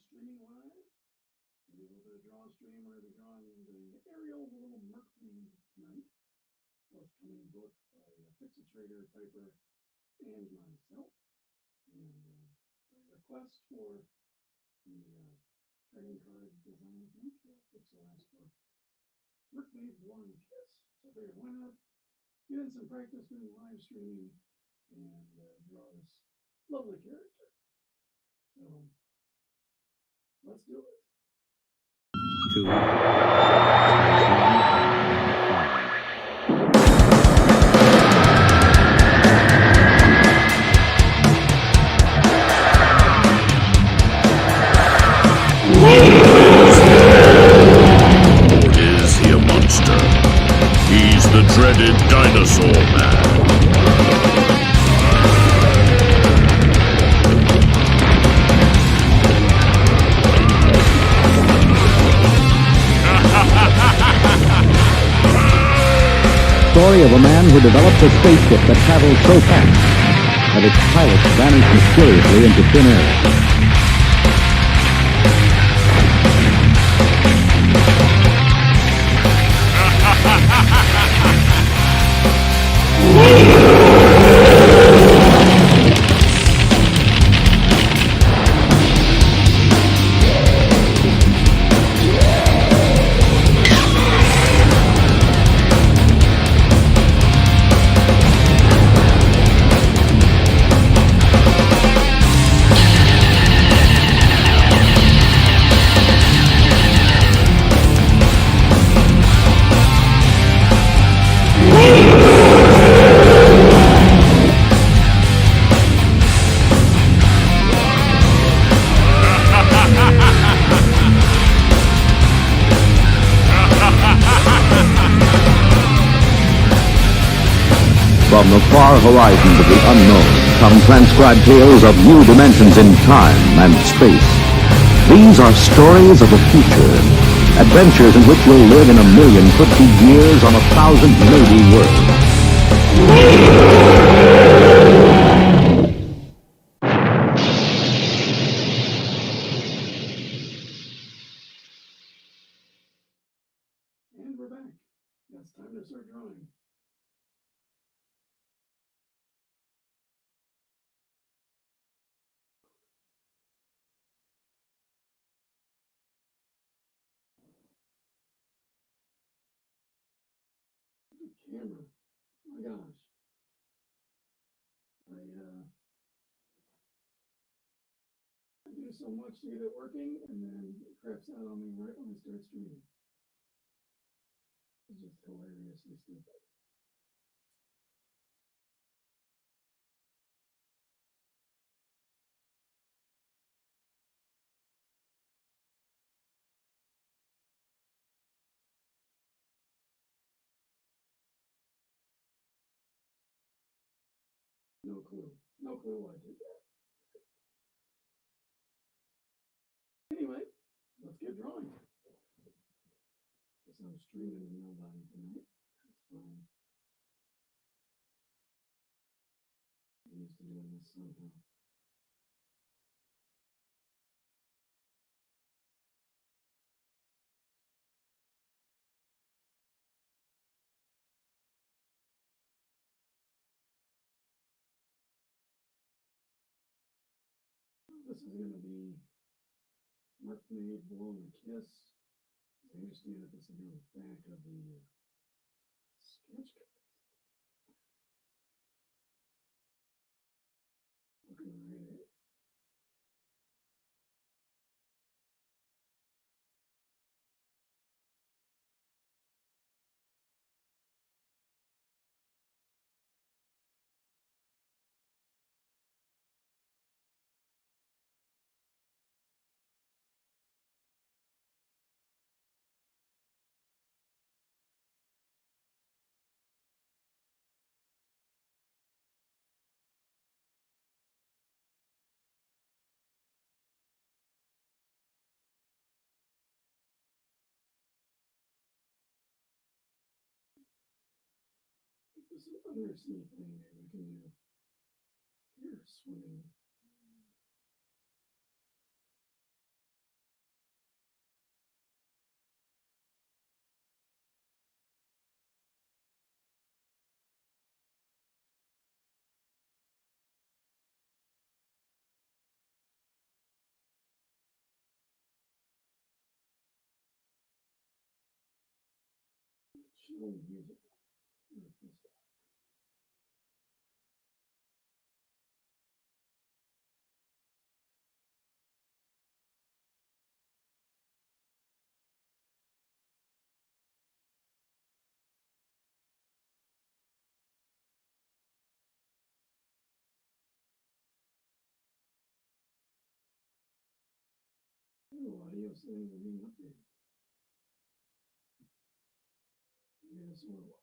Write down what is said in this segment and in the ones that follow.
streaming live. Maybe a little bit of draw stream. We're going to be drawing the Ariel, the little MercMaid Knight, forthcoming book by Pixel Trader, Piper, and myself. And request for the trading card design thing. Pixel asked for MercMaid Blonde Kiss. So I figured, why not get in some practice doing live streaming and draw this lovely character. So let's do it. 2, 1, 5. Is he a monster? He's the dreaded Dinosaur Man. Story of a man who developed a spaceship that travels so fast that its pilots vanish mysteriously into thin air. From the far horizons of the unknown come transcribed tales of new dimensions in time and space. These are stories of the future, adventures in which you'll live in 1,000,000 could-be years on 1,000 maybe worlds. And we're back. It's time to start drawing. Camera. Oh my gosh. I do so much to get it working, and then it craps out on me right when I start streaming. It's just hilariously stupid. No clue. No clue why I did that. Anyway, let's get drawing. Guess I'm streaming to nobody tonight. That's fine. I'm used to doing this somehow. This is going to be MercMaid Blonde Kiss. I understand that this will be on the back of the sketch card. Looking right at it. This is an undersea thing maybe we can do. Here, swimming. actual music. Here's this stuff. Audio settings are being updated. Yeah, this will work.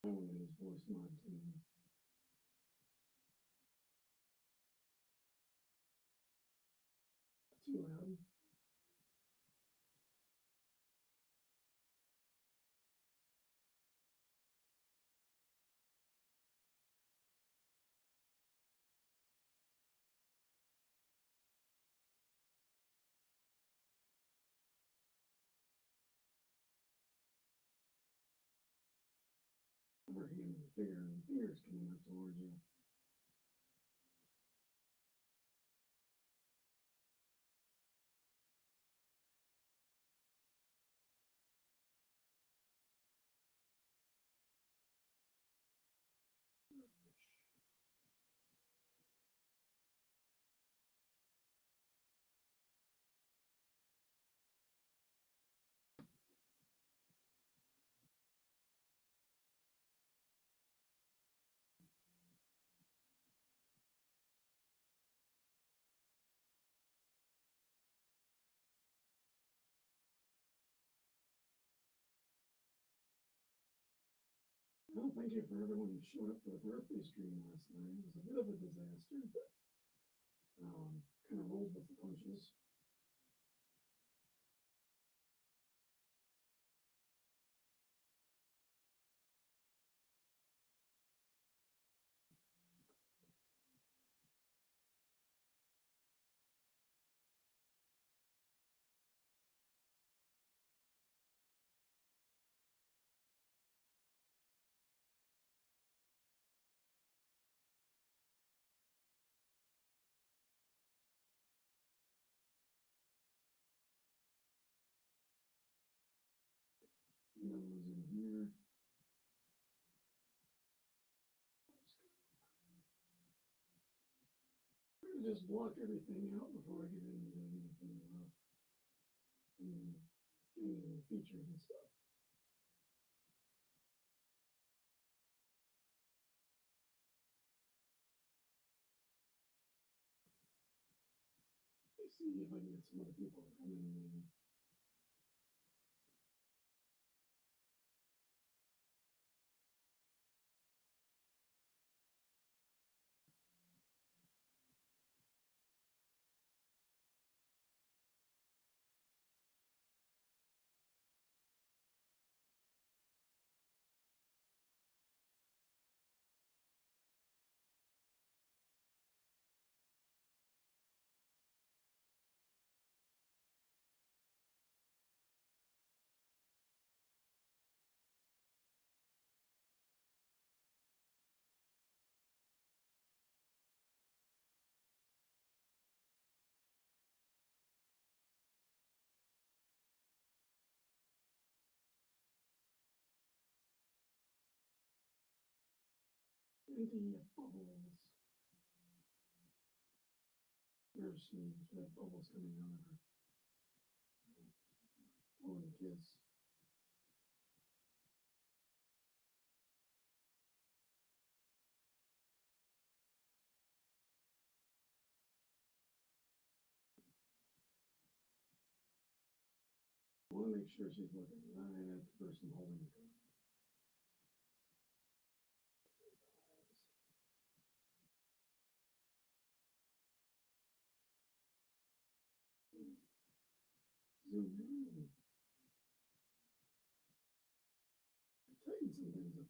I want to use voice mod tunes. Too loud. Over here, the fingers coming up towards you. Well, thank you for everyone who showed up for the birthday stream last night. It was a bit of a disaster, but kind of rolled with the punches. Nose in here. I'm gonna just block everything out before I get into anything any features and stuff. Let's see if I can get some other people to come in maybe. Into bubbles. There she had bubbles coming out of her. Blowing a kiss. I want to make sure she's looking right at the person holding the gun. Zoom in. Tighten some things up.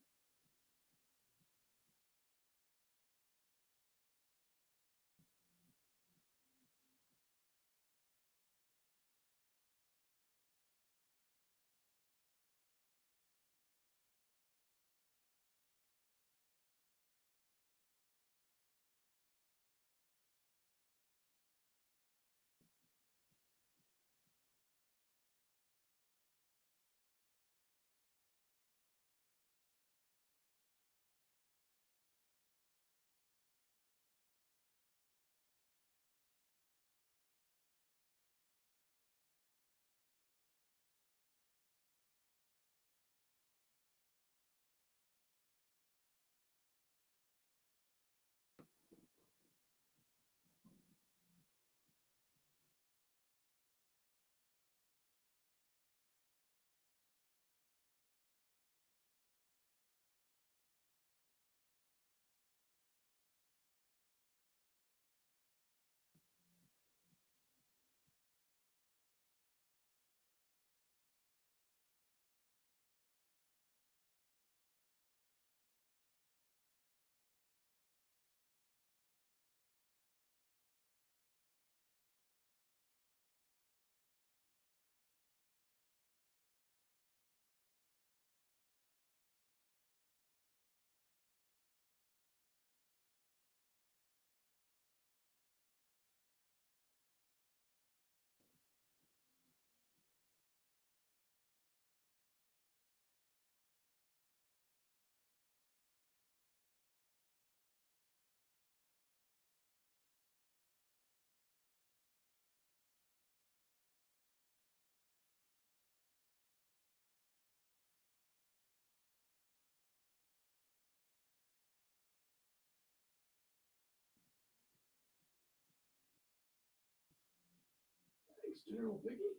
Thanks, General Piggy.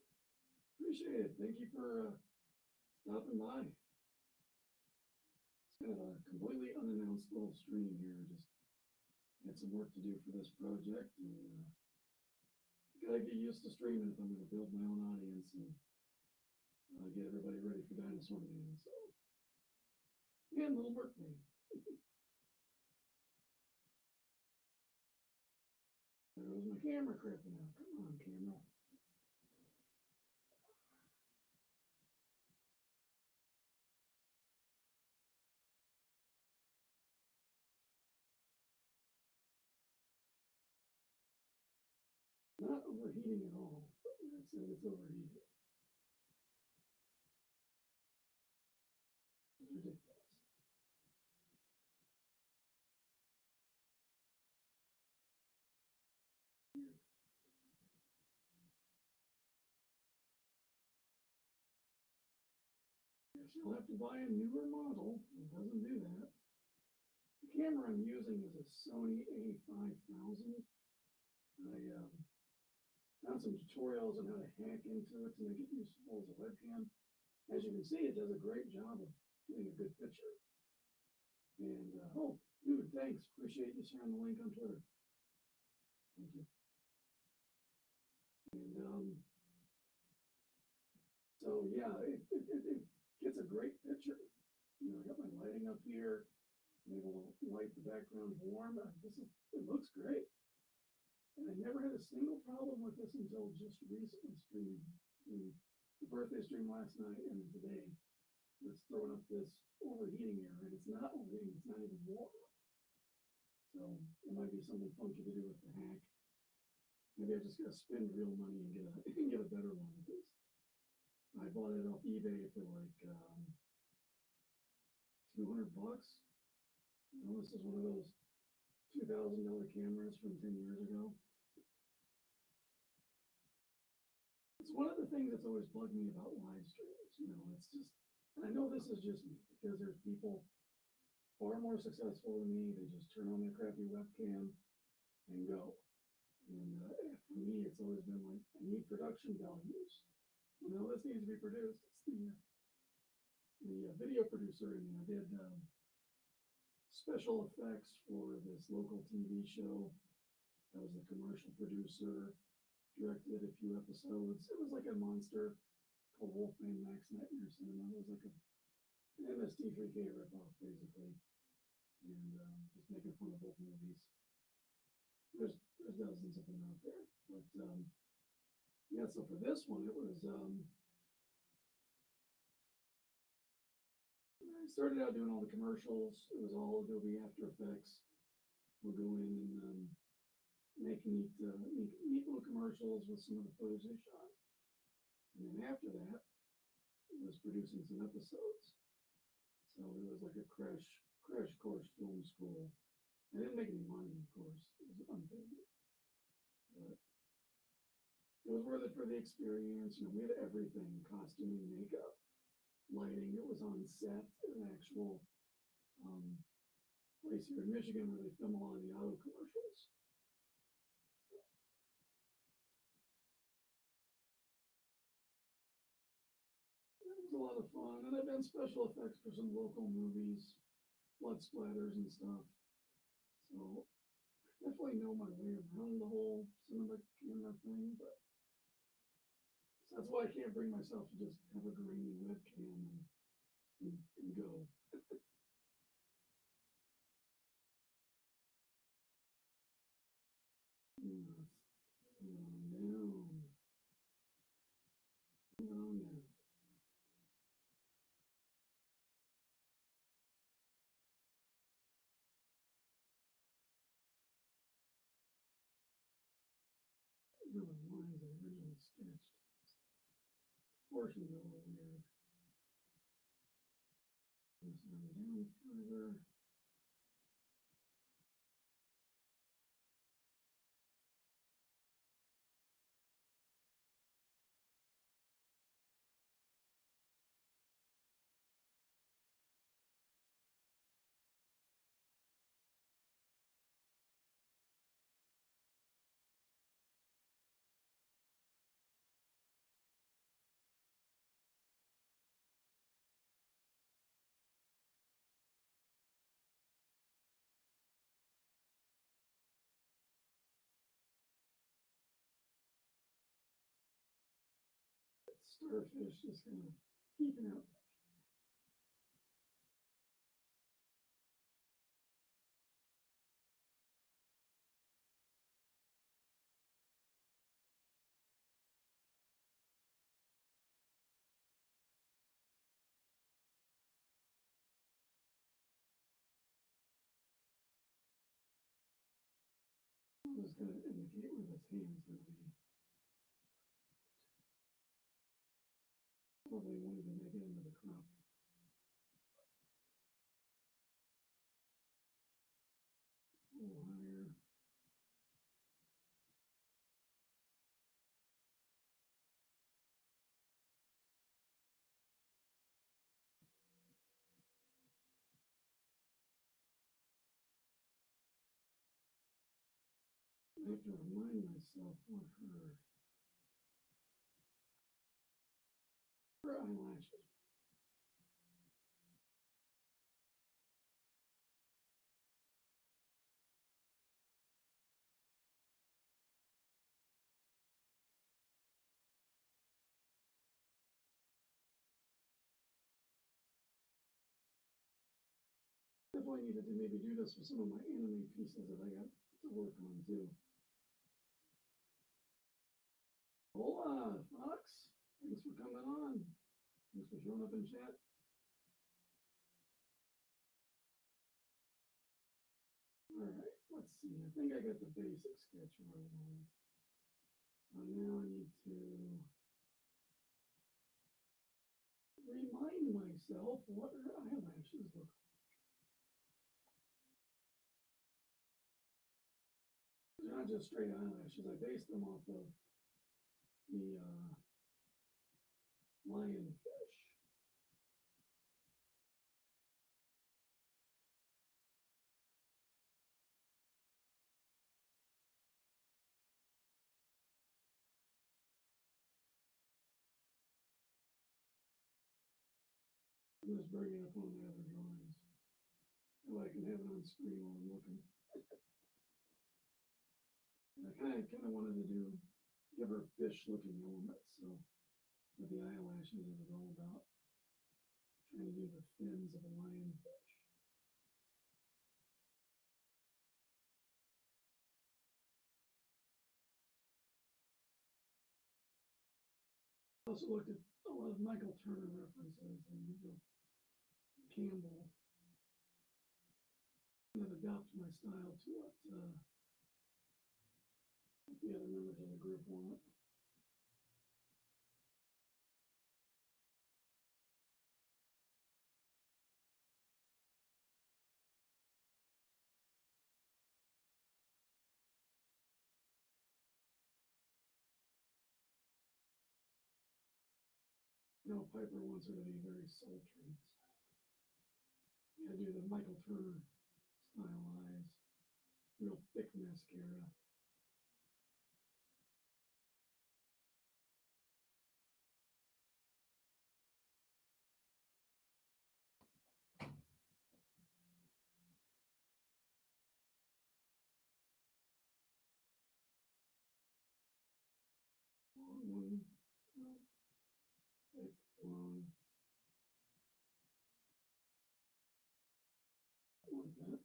Appreciate it. Thank you for stopping by. It's kind of a completely unannounced little stream here. Just had some work to do for this project, and gotta get used to streaming if I'm going to build my own audience and get everybody ready for Dinosaur Man. So, and Little MercMaid. There goes my camera crapping out. Come on, camera. Not overheating at all. It says it's overheating. It's ridiculous. You'll have to buy a newer model. It doesn't do that. The camera I'm using is a Sony A5000. I found some tutorials on how to hack into it to make it useful as a webcam. As you can see, it does a great job of getting a good picture. And, oh, dude, thanks. Appreciate you sharing the link on Twitter. Thank you. And, so yeah, it gets a great picture. You know, I got my lighting up here. I'm able to light the background warm. It looks great. And I never had a single problem with this until just recently streaming. The birthday stream last night and today. It's throwing up this overheating error, and it's not overheating, it's not even warm. So it might be something funky to do with the hack. Maybe I just gotta spend real money and get a better one, because I bought it off eBay for like $200. You know, this is one of those $2,000 cameras from 10 years ago. It's one of the things that's always bugged me about live streams. You know, it's just, and I know this is just me, because there's people far more successful than me. They just turn on their crappy webcam and go. And for me, it's always been like, I need production values. You know, this needs to be produced. It's the video producer in me. I did special effects for this local TV show. I was the commercial producer, directed a few episodes. It was like a monster called Wolfman Max Nightmare Cinema. It was like an MST3K ripoff, basically. And just making fun of both movies. There's dozens of them out there. But yeah, so for this one, it was I started out doing all the commercials. It was all Adobe After Effects. We'll go in and make neat little commercials with some of the footage they shot. And then after that, I was producing some episodes. So it was like a crash course film school. I didn't make any money, of course. It was unpaid. But it was worth it for the experience. You know, we had everything: costuming, makeup, lighting. It was on set at an actual place here in Michigan where they film a lot of the auto commercials. It was a lot of fun, and I've done special effects for some local movies, blood splatters and stuff. So definitely know my way around the whole cinema camera thing, but that's why I can't bring myself to just have a grainy webcam and go. Yes. Oh no. The lines I originally sketched. Portions are a little weird. This one down further. starfish just kind of peeping out. I'm just going to indicate where this hand's going to be. Probably won't even make it into the crop. A little higher. I have to remind myself what her eyelashes. Definitely needed to maybe do this with some of my anime pieces that I got to work on too. Hola, Fox. Thanks for coming on. Thanks for showing up in chat. All right, let's see. I think I got the basic sketch where I want. So now I need to remind myself what her eyelashes look like. They're not just straight eyelashes. I based them off of the lionfish. I'm just bringing up one of my other drawings so I can have it on screen while I'm looking. I kind of wanted to give her fish-looking elements, so with the eyelashes, it was all about trying to do the fins of a lionfish. I also looked at a lot of Michael Turner references and Campbell. And I've adopted my style to what the other members of the group want. No, Piper wants her to be very sultry. Yeah, do the Michael Turner style eyes, real thick mascara. Long one, thick, long. Like that.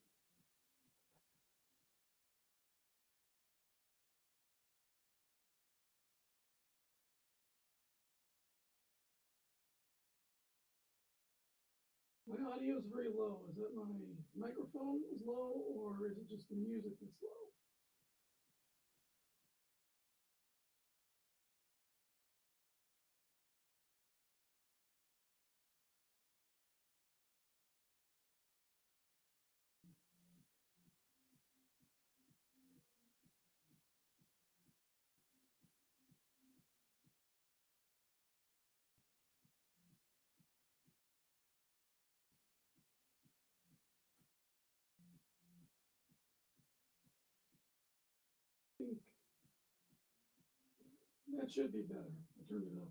My audio is very low. Is that my microphone is low, or is it just the music that's low? I think that should be better. I turned it up.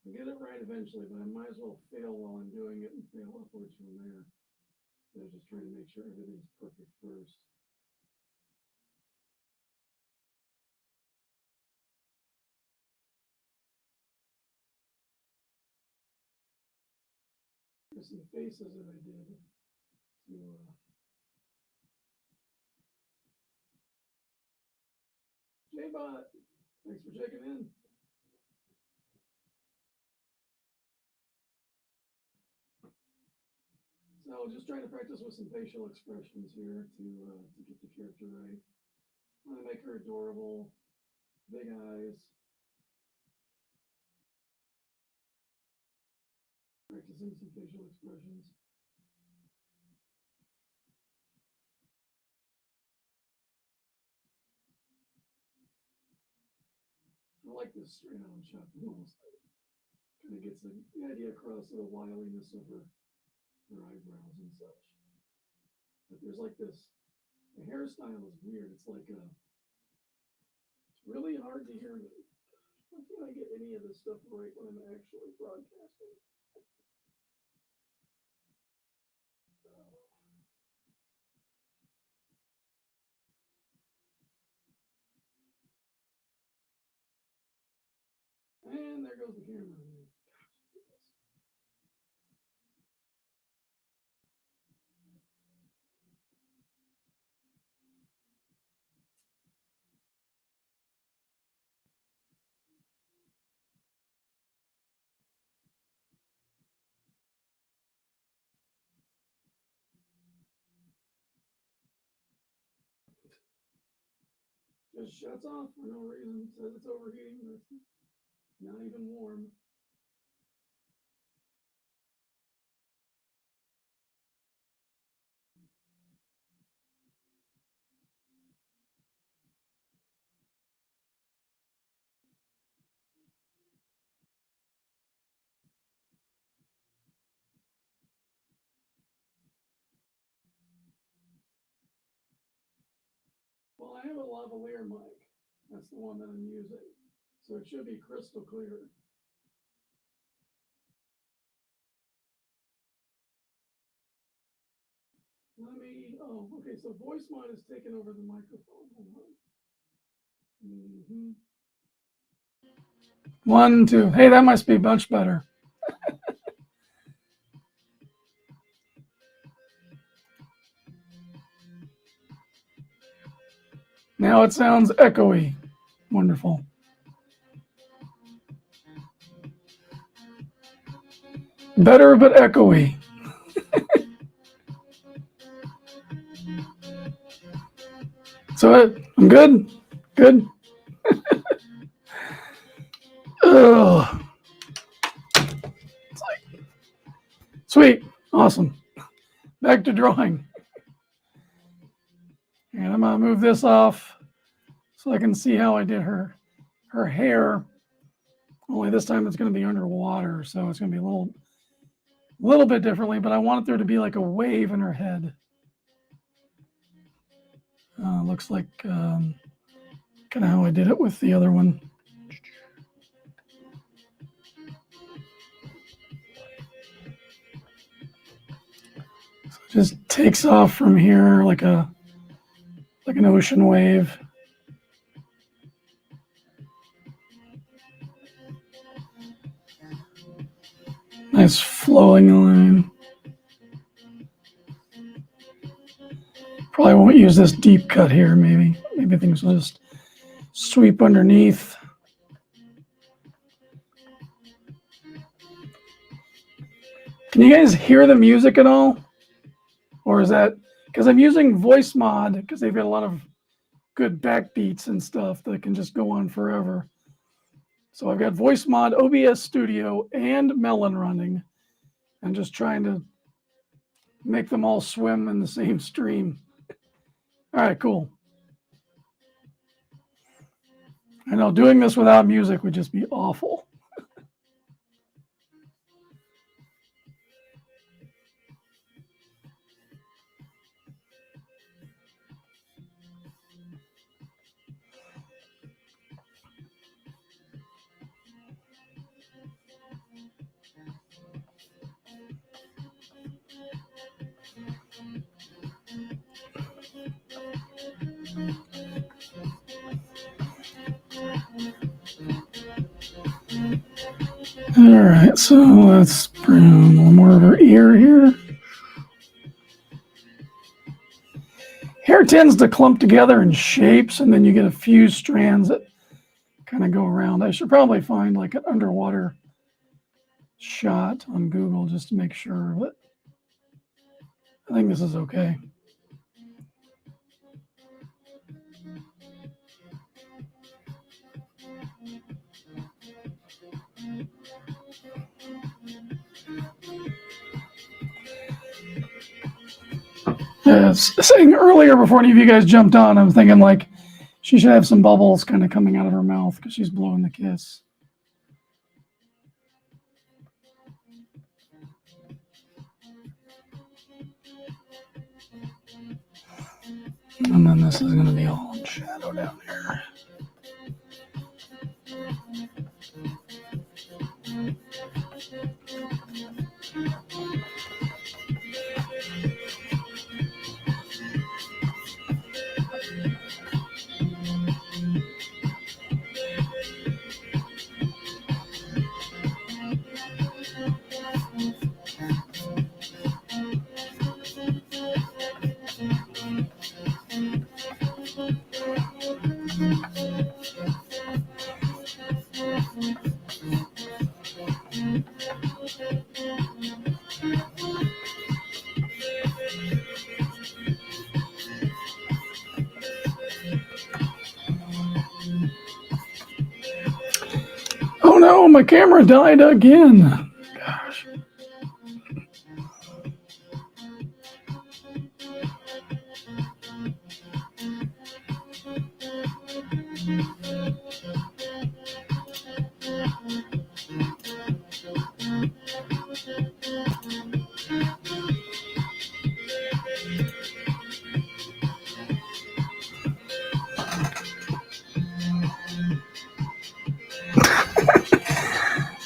I'll get it right eventually, but I might as well fail while I'm doing it and fail upwards from there. So I'm just trying to make sure everything's perfect first. There's some faces that I did to J-Bot, thanks for checking in. So just trying to practice with some facial expressions here to get the character right. I want to make her adorable, big eyes. Practicing some facial expressions. I like this straight on shot the most. Kind of gets the idea across of the wiliness of her eyebrows and such. But there's like this, the hairstyle is weird. It's like it's really hard to hear me. Why can't I get any of this stuff right when I'm actually broadcasting? And there goes the camera. Just shuts off for no reason. Says it's overheating, but it's not even warm. Well, I have a lavalier mic. That's the one that I'm using. So it should be crystal clear. Let me, oh, okay, so voice mod is taking over the microphone. Hold on. 1, 2. Hey, that must be much better. Now it sounds echoey. Wonderful. Better, but echoey. So I'm good. Good. Ugh. It's like, sweet. Awesome. Back to drawing. And I'm going to move this off so I can see how I did her hair. Only this time it's going to be underwater, so it's going to be a little bit differently, but I want there to be like a wave in her head. Looks like kind of how I did it with the other one. So it just takes off from here like an ocean wave. Nice flowing line. Probably won't use this deep cut here, maybe. Maybe things will just sweep underneath. Can you guys hear the music at all? Or is that, because I'm using voice mod, because they've got a lot of good backbeats and stuff that can just go on forever. So I've got voice mod, OBS Studio, and Melon running, and just trying to make them all swim in the same stream. All right, cool. I know doing this without music would just be awful. All right, so let's prune a little more of her ear here. Hair tends to clump together in shapes, and then you get a few strands that kind of go around. I should probably find like an underwater shot on Google just to make sure, but I think this is okay. Saying earlier before any of you guys jumped on, I'm thinking like she should have some bubbles kind of coming out of her mouth because she's blowing the kiss. And then this is going to be all in shadow down here. Oh no, my camera died again. Gosh.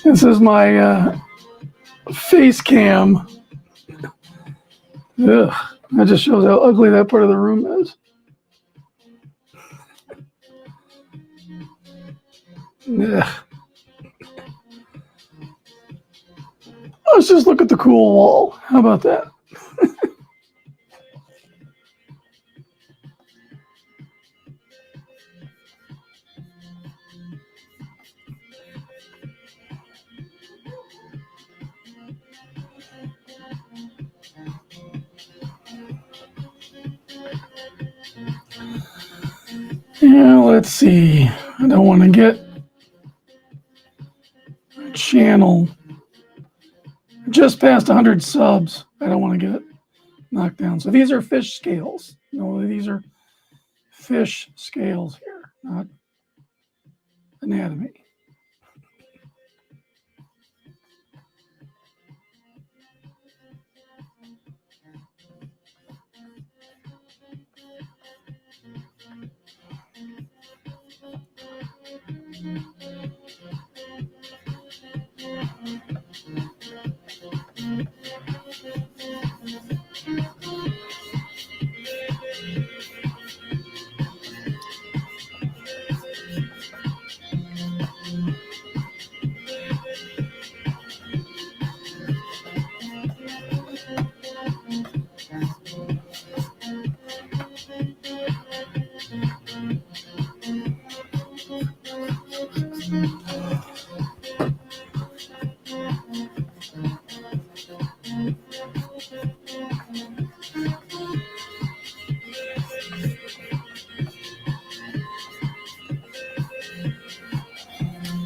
This is my face cam. Ugh, that just shows how ugly that part of the room is. Ugh. Let's just look at the cool wall. How about that? Yeah, let's see. I don't want to get a channel just past 100 subs. I don't want to get it knocked down. So these are fish scales. No, these are fish scales here, not anatomy.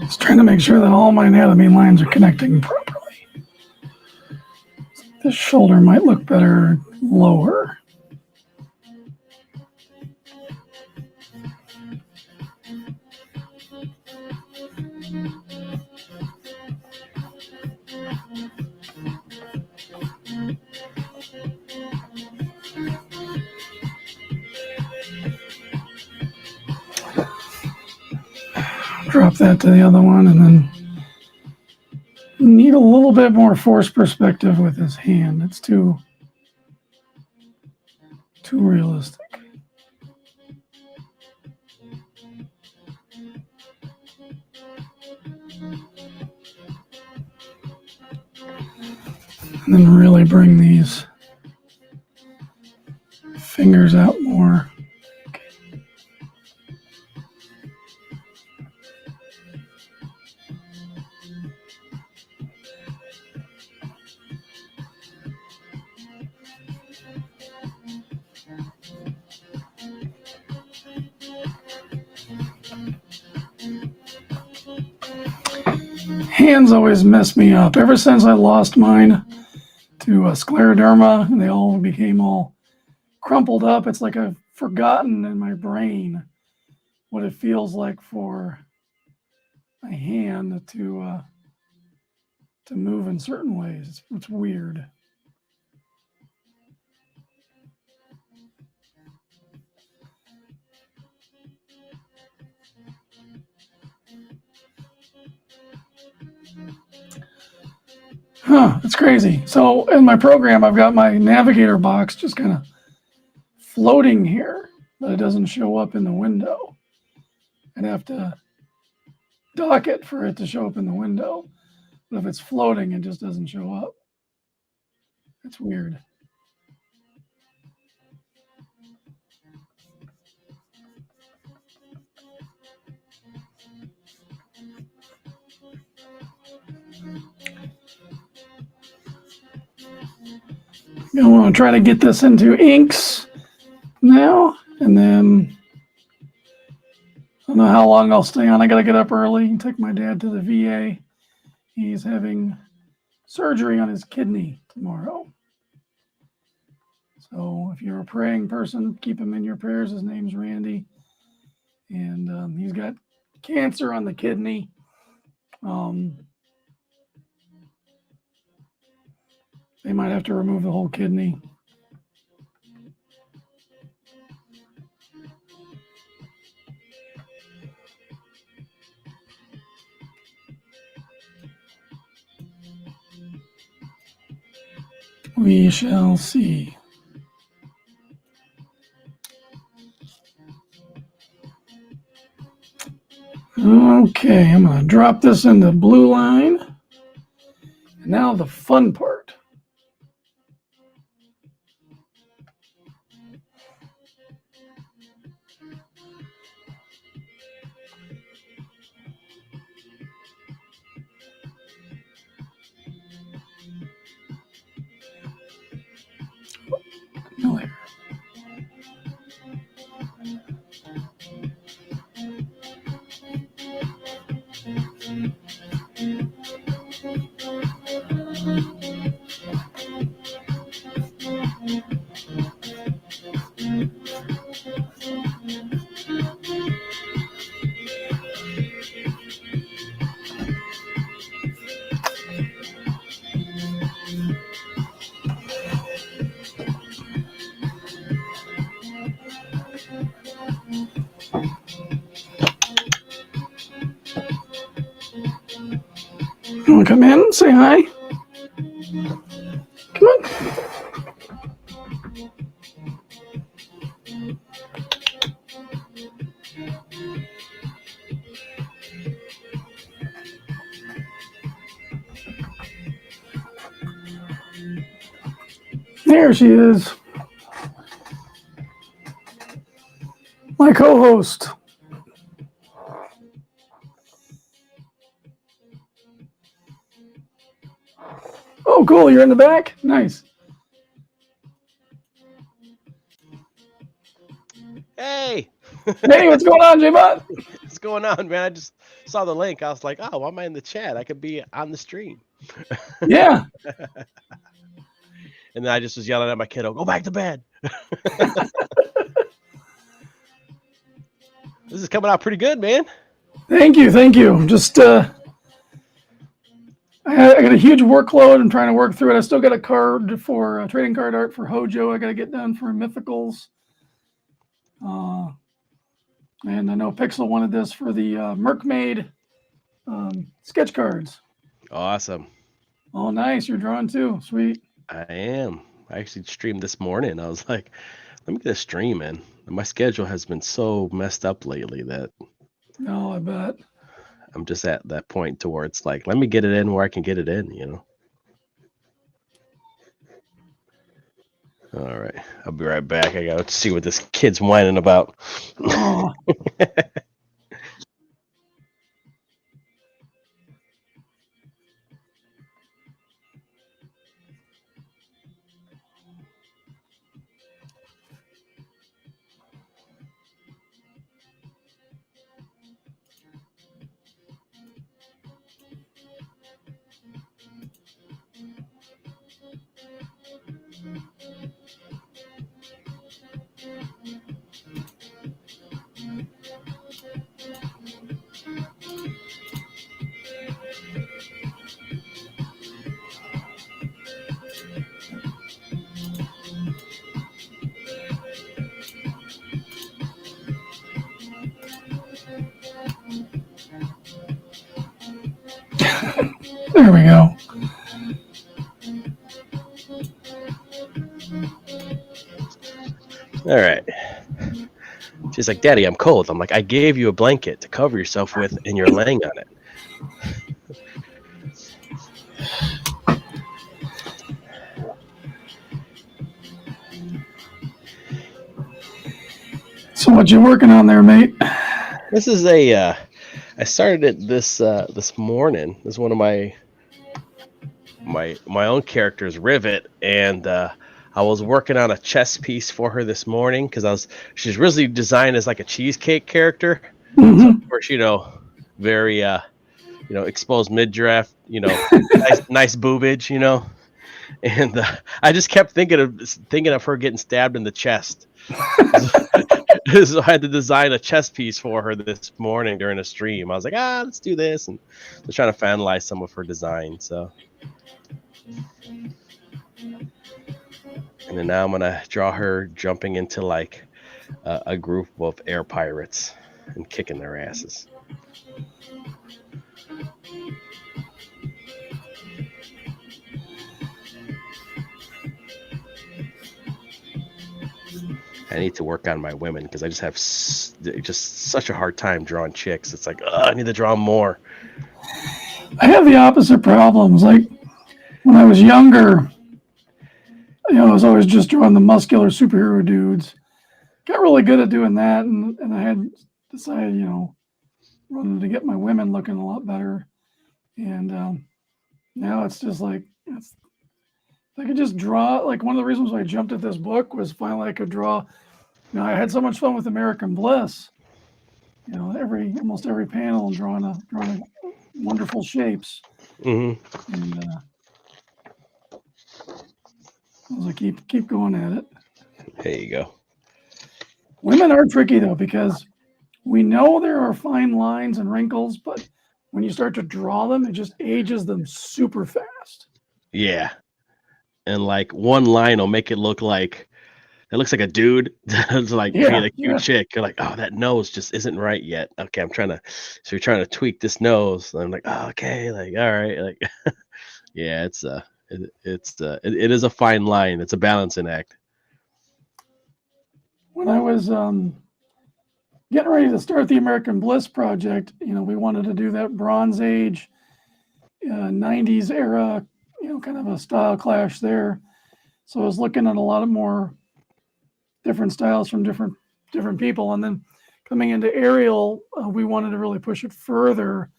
Just trying to make sure that all my anatomy lines are connecting properly. This shoulder might look better lower. Drop that to the other one, and then need a little bit more force perspective with his hand. It's too realistic. And then really bring these fingers out more. Hands always mess me up. Ever since I lost mine to scleroderma, and they all became all crumpled up, it's like I've forgotten in my brain what it feels like for my hand to move in certain ways. It's weird. Huh, it's crazy. So in my program, I've got my navigator box just kind of floating here, but it doesn't show up in the window. I'd have to dock it for it to show up in the window. But if it's floating, it just doesn't show up. It's weird. I want to try to get this into inks now, and then I don't know how long I'll stay on. I got to get up early and take my dad to the VA. He's having surgery on his kidney tomorrow. So if you're a praying person, keep him in your prayers. His name's Randy, and he's got cancer on the kidney. They might have to remove the whole kidney. We shall see. Okay, I'm going to drop this in the blue line. And now the fun part. No error. You want to come in? Say hi. Come on. There she is. My co-host. Oh, cool. You're in the back? Nice. Hey! Hey, what's going on, J-Bot? What's going on, man? I just saw the link. I was like, oh, why am I in the chat? I could be on the stream. Yeah. And then I just was yelling at my kiddo, go back to bed. This is coming out pretty good, man. Thank you. Just, I got a huge workload. I'm trying to work through it. I still got a card for trading card art for Hojo. I got to get done for Mythicals. And I know Pixel wanted this for the MercMaid sketch cards. Awesome. Oh, nice. You're drawing too. Sweet. I am. I actually streamed this morning. I was like, let me get a stream in. My schedule has been so messed up lately that Oh, I bet. I'm just at that point to where it's like, let me get it in where I can get it in, you know? All right, I'll be right back. I gotta see what this kid's whining about. Oh, there we go. All right. She's like, Daddy, I'm cold. I'm like, I gave you a blanket to cover yourself with, and you're laying on it. So what you working on there, mate? This is a. I started it this morning. This is one of my own characters, Rivet, and I was working on a chess piece for her this morning because she's really designed as like a cheesecake character. Mm-hmm. So of course, very exposed midriff, nice boobage, and I just kept thinking of her getting stabbed in the chest. So I had to design a chess piece for her this morning during a stream. I was like, let's do this, and I was trying to finalize some of her design. So, and then now I'm gonna draw her jumping into like a group of air pirates and kicking their asses. I need to work on my women because I just have just such a hard time drawing chicks. It's like, I need to draw more. I have the opposite problems. Like when I was younger, I was always just drawing the muscular superhero dudes. Got really good at doing that, and I had decided, wanted to get my women looking a lot better. And now it's just like, if I could just draw. Like one of the reasons why I jumped at this book was finally I could draw. I had so much fun with American Bliss. Almost every panel drawing wonderful shapes. Mm-hmm. And I was like, keep going at it. There you go. Women are tricky though, because we know there are fine lines and wrinkles, but when you start to draw them, it just ages them super fast. Yeah. And like one line will make it look like it looks like a dude. It's like being a cute chick. You're like, oh, that nose just isn't right yet. Okay, so you're trying to tweak this nose. And I'm like, oh, okay, like, all right, like, yeah, it is a fine line. It's a balancing act. When I was getting ready to start the American Bliss project, we wanted to do that Bronze Age, 90s era, kind of a style clash there. So I was looking at a lot of more different styles from different people, and then coming into Ariel, we wanted to really push it further.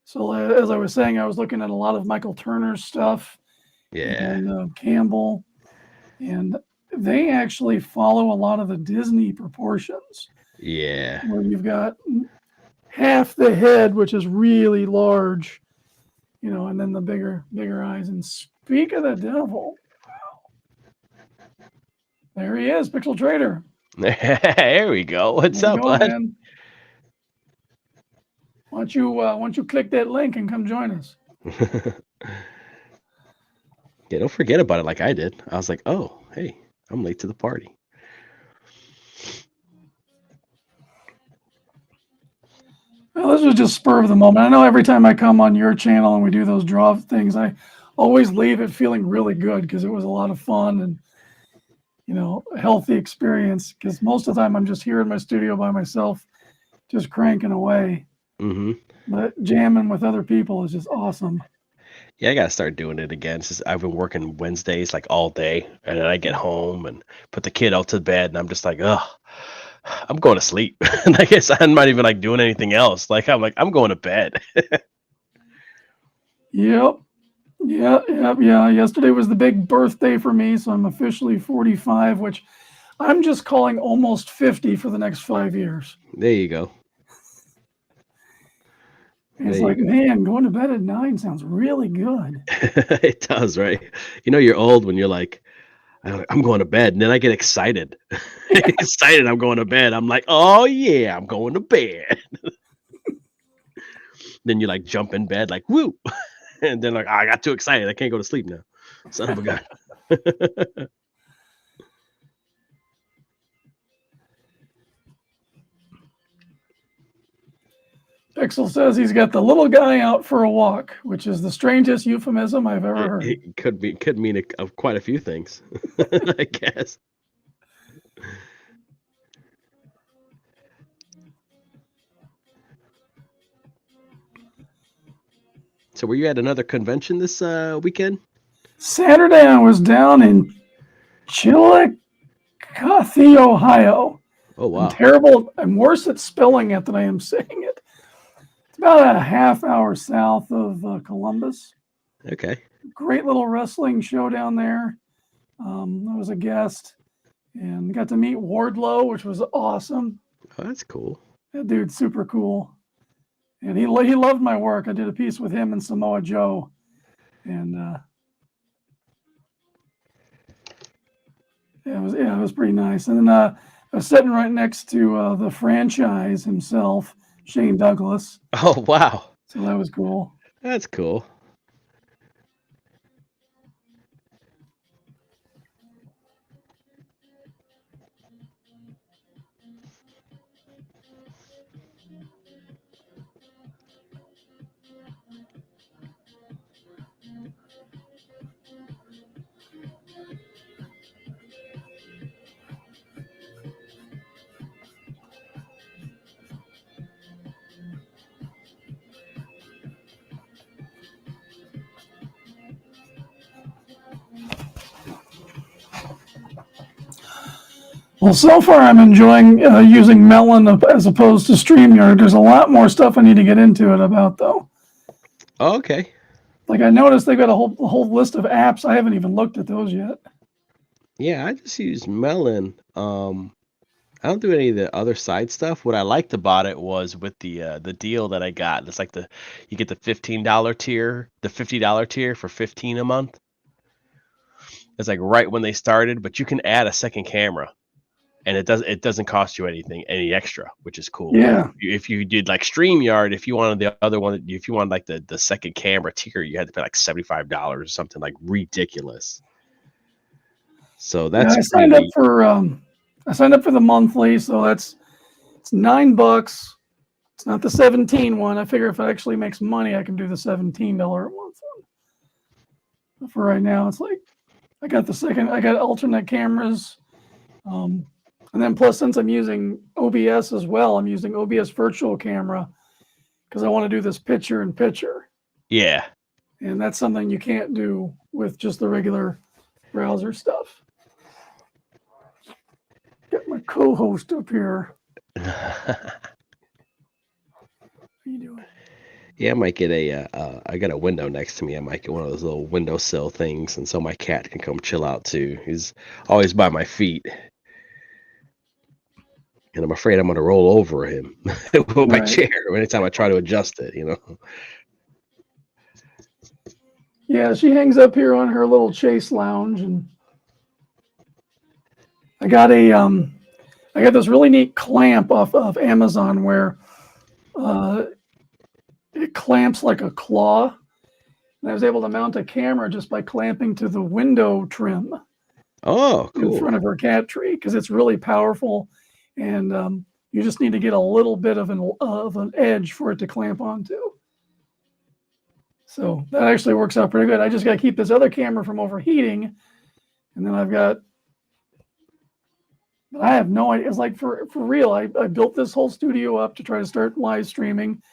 So as I was saying, I was looking at a lot of Michael Turner's stuff, and Campbell, and they actually follow a lot of the Disney proportions. Yeah, where you've got half the head, which is really large, and then the bigger eyes. And speak of the devil. There he is, Pixel Trader. There we go. What's up, bud? Man? Why don't you click that link and come join us? Yeah, don't forget about it like I did. I was like, oh, hey, I'm late to the party. Well, this was just spur of the moment. I know every time I come on your channel and we do those draw things, I always leave it feeling really good because it was a lot of fun and a healthy experience, because most of the time I'm just here in my studio by myself, just cranking away. Mm-hmm. But jamming with other people is just awesome. Yeah, I gotta start doing it again. It's just, I've been working Wednesdays like all day, and then I get home and put the kid out to bed, and I'm just like, oh, I'm going to sleep. And I guess I'm not even like doing anything else. Like I'm going to bed. Yep. Yeah. Yesterday was the big birthday for me, so I'm officially 45, which I'm just calling almost 50 for the next 5 years. There you go. And it's There like, you go. man, going to bed at 9 sounds really good. It does, right? You know, you're old when you're like, I'm going to bed, and then I get excited. I get excited. I'm going to bed. I'm like, oh yeah, I'm going to bed. Then you like jump in bed, like woo, and then like I got too excited. I can't go to sleep now. Son of a gun. Pixel says he's got the little guy out for a walk, which is the strangest euphemism I've ever heard. It could mean quite a few things, I guess. So were you at another convention this weekend? Saturday, I was down in Chillicothe, Ohio. Oh wow. I'm terrible. I'm worse at spelling it than I am saying it. It's about a half hour south of Columbus. Okay. Great little wrestling show down there. I was a guest and got to meet Wardlow, which was awesome. Oh, that's cool. That dude's super cool. And he loved my work. I did a piece with him and Samoa Joe. And it was pretty nice. And then I was sitting right next to the franchise himself, Shane Douglas. Oh wow. So that was cool. That's cool. Well, so far I'm enjoying using Melon as opposed to StreamYard. There's a lot more stuff I need to get into it about, though. Oh, okay. Like I noticed they've got a whole list of apps. I haven't even looked at those yet. Yeah, I just use Melon. I don't do any of the other side stuff. What I liked about it was with the deal that I got. It's like you get the $15 tier, the $50 tier for 15 a month. It's like right when they started, but you can add a second camera, and it doesn't cost you any extra, which is cool. Yeah. If you did like StreamYard, if you wanted the other one, if you wanted like the second camera tier, you had to pay like $75 or something like ridiculous. So that's I signed up for the monthly, so it's $9. It's not the 17 one. I figure if it actually makes money, I can do the $17 a month one. But for right now, it's like I got alternate cameras. And then plus, since I'm using OBS as well, I'm using OBS virtual camera because I want to do this picture in picture. Yeah. And that's something you can't do with just the regular browser stuff. Get my co-host up here. How you doing? Yeah, I might get I got a window next to me. I might get one of those little windowsill things, and so my cat can come chill out too. He's always by my feet. And I'm afraid I'm going to roll over him with my chair anytime I try to adjust it, you know? Yeah, she hangs up here on her little chase lounge, and I got this really neat clamp off of Amazon where it clamps like a claw. And I was able to mount a camera just by clamping to the window trim. Oh, cool. In front of her cat tree, because it's really powerful. And you just need to get a little bit of an edge for it to clamp onto. So that actually works out pretty good. I just got to keep this other camera from overheating. And then I have no idea. It's like for real. I built this whole studio up to try to start live streaming.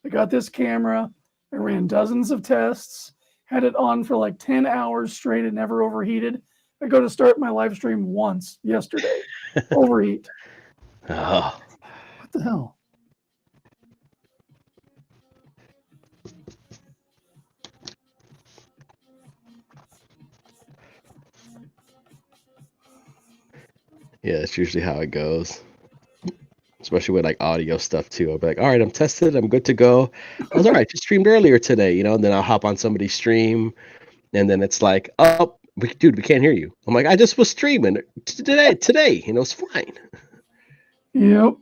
I got this camera. I ran dozens of tests, had it on for like 10 hours straight and never overheated. I go to start my live stream once yesterday. Overheat. Oh, What the hell? yeah, that's usually how it goes. Especially with like audio stuff too. I'll be like, all right, I'm tested, I'm good to go. I was all right, just streamed earlier today, and then I'll hop on somebody's stream, and then it's like, oh, dude, we can't hear you. I'm like, I just was streaming today, it's fine. Yep.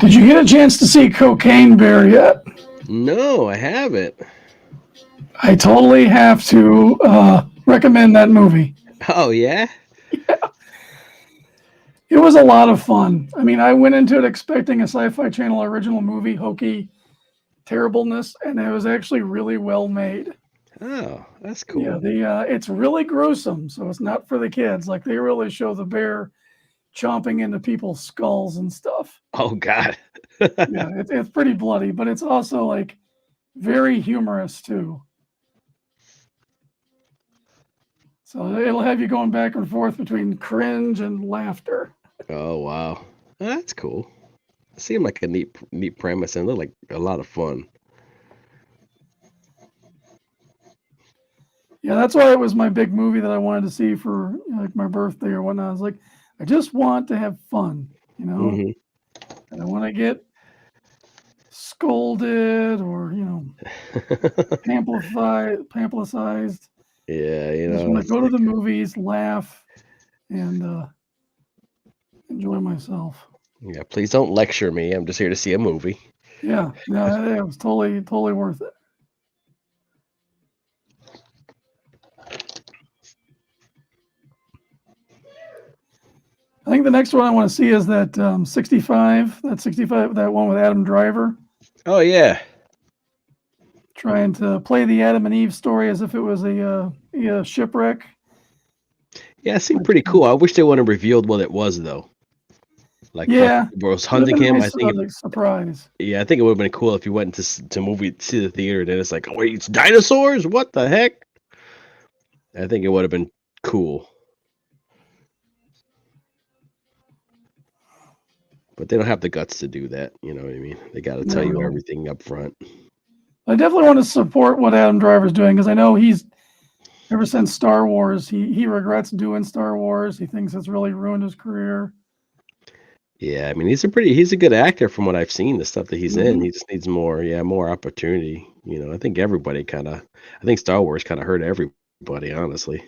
Did you get a chance to see Cocaine Bear yet? No, I haven't. I totally have to recommend that movie. Oh yeah? It was a lot of fun. I mean, I went into it expecting a Sci-Fi Channel original movie, hokey terribleness, and it was actually really well made. Oh, that's cool. Yeah, it's really gruesome, so it's not for the kids. Like, they really show the bear chomping into people's skulls and stuff. Oh God. Yeah, it's pretty bloody, but it's also like very humorous too. So it'll have you going back and forth between cringe and laughter. Oh wow. That's cool. It seemed like a neat premise and looked like a lot of fun. Yeah, that's why it was my big movie that I wanted to see for like my birthday or whatnot. I was like, I just want to have fun, Mm-hmm. I don't want to get scolded or pamphletized. Yeah, I just want to go to the movies, laugh, and enjoy myself. yeah, please don't lecture me. I'm just here to see a movie. Yeah, it was totally worth it. I think the next one I want to see is that 65. That one with Adam Driver. Oh yeah. Trying to play the Adam and Eve story as if it was a shipwreck. Yeah, it seemed pretty cool. I wish they would have revealed what it was though. Like, Yeah, was hunting him. nice, surprise. Yeah, I think it would have been cool if you went to see the theater and then it's like, oh wait, it's dinosaurs? What the heck? I think it would have been cool. But they don't have the guts to do that. You know what I mean? They got to tell you everything up front. I definitely want to support what Adam Driver's doing because I know he's ever since Star Wars, he regrets doing Star Wars. He thinks it's really ruined his career. Yeah, I mean he's a good actor from what I've seen, the stuff that he's in. He just needs more opportunity. I think I think Star Wars kind of hurt everybody, honestly.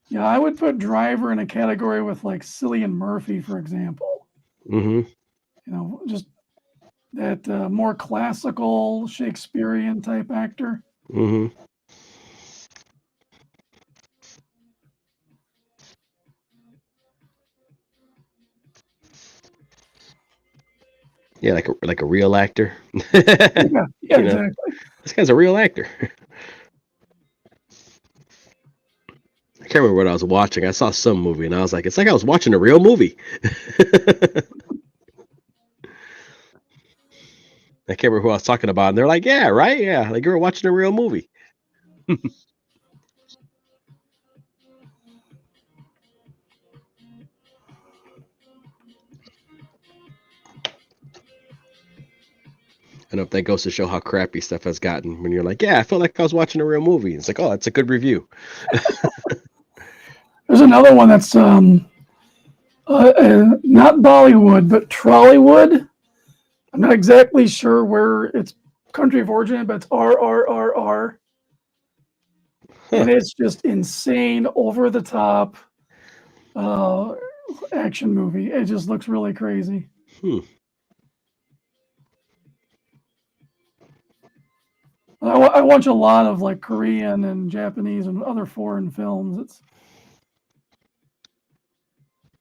Yeah, I would put Driver in a category with like Cillian Murphy, for example. Mm-hmm. Just that more classical Shakespearean type actor. Mm-hmm. Yeah, like a real actor. Yeah, exactly. This guy's a real actor. I can't remember what I was watching. I saw some movie and I was like, it's like I was watching a real movie. I can't remember who I was talking about. And they're like, yeah, right? Yeah, like you were watching a real movie. I don't know if that goes to show how crappy stuff has gotten when you're like, yeah, I felt like I was watching a real movie. It's like, oh, that's a good review. There's another one that's not Bollywood, but Trollywood. I'm not exactly sure where its country of origin, but it's RRRR. And it's just insane, over the top action movie. It just looks really crazy. I watch a lot of like Korean and Japanese and other foreign films.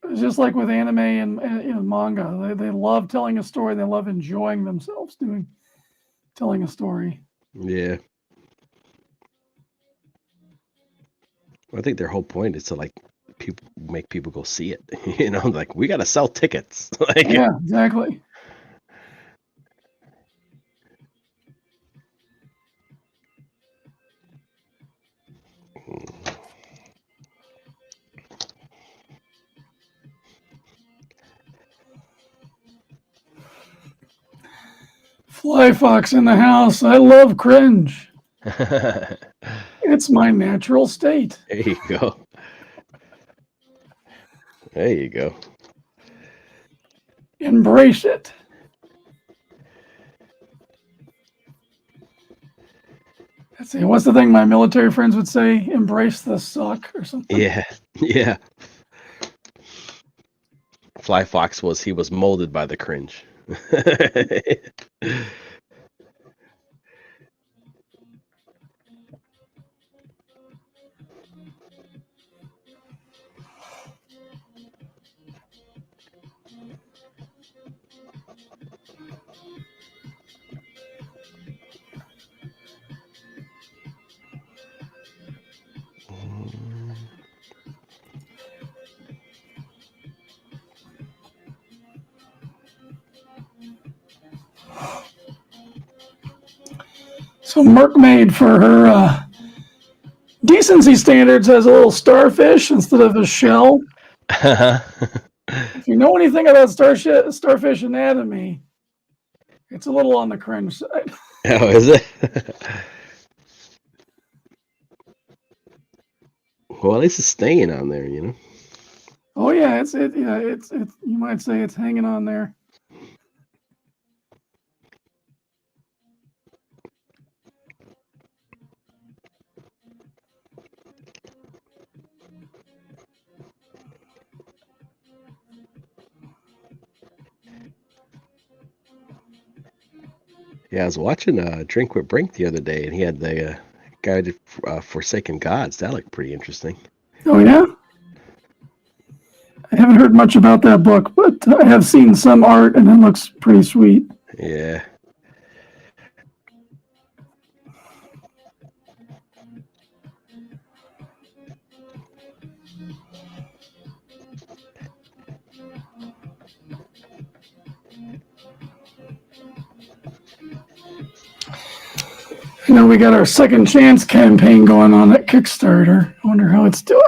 It's just like with anime and manga. They love telling a story. They love enjoying themselves telling a story. Yeah. I think their whole point is to like make people go see it. You know, like we got to sell tickets. Like, Yeah, exactly. Fly Fox in the house. I love cringe. there It's my natural state. you go. There you go. Embrace it. Let's see. What's the thing my military friends would say? Embrace the suck or something. Yeah. Yeah. Fly Fox was molded by the cringe. So MercMaid, for her decency standards, has a little starfish instead of a shell. If you know anything about starfish anatomy, it's a little on the cringe side. Oh, is it? Well, at least it's staying on there, you know. Oh yeah, it's you might say it's hanging on there. Yeah, I was watching Drink with Brink the other day, and he had the guy did Forsaken Gods. That looked pretty interesting. Oh yeah, I haven't heard much about that book, but I have seen some art, and it looks pretty sweet. Yeah. You know, we got our Second Chance campaign going on at Kickstarter. I wonder how it's doing.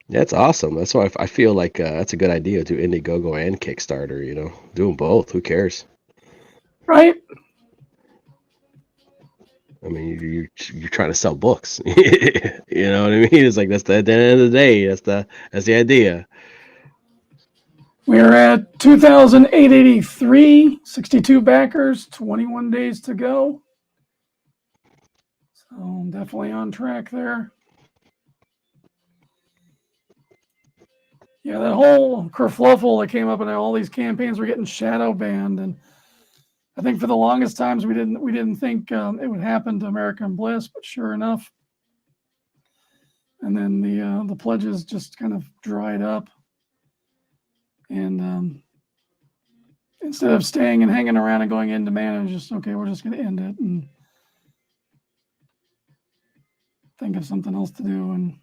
That's awesome. That's why I feel like that's a good idea to Indiegogo and Kickstarter. You know, do them both. Who cares? Right? I mean, you're trying to sell books. You know what I mean? It's like at the end of the day, that's the idea. We are at 2,883, 62 backers, 21 days to go. So definitely on track there. Yeah, that whole kerfluffle that came up and all these campaigns were getting shadow banned, and I think for the longest times we didn't think it would happen to American Bliss, but sure enough. And then the pledges just kind of dried up, and instead of staying and hanging around and going in demand, it was just okay. We're just going to end it and think of something else to do, and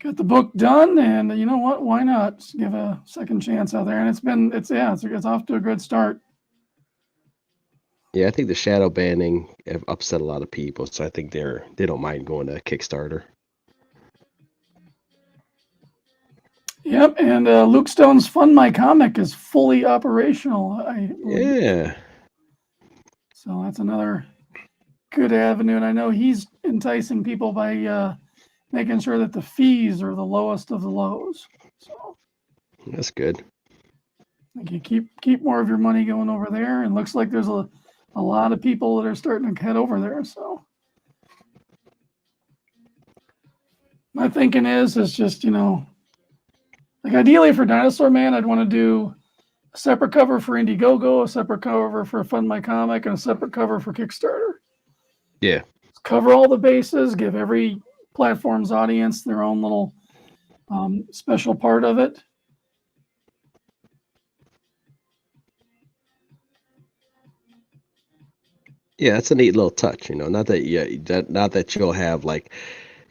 got the book done. And you know what? Why not just give a second chance out there? And it's off to a good start. Yeah, I think the shadow banning have upset a lot of people, so I think they don't mind going to Kickstarter. Yep, and Luke Stone's Fund My Comic is fully operational. I believe. Yeah. So that's another good avenue, and I know he's enticing people by making sure that the fees are the lowest of the lows. So That's good. like you keep more of your money going over there, and looks like there's a lot of people that are starting to head over there. So my thinking is just, you know, like ideally for Dinosaur Man, I'd want to do a separate cover for Indiegogo, a separate cover for Fund My Comic, and a separate cover for Kickstarter. Yeah. Cover all the bases, give every platform's audience their own little special part of it. Yeah, that's a neat little touch, Not that you'll have like,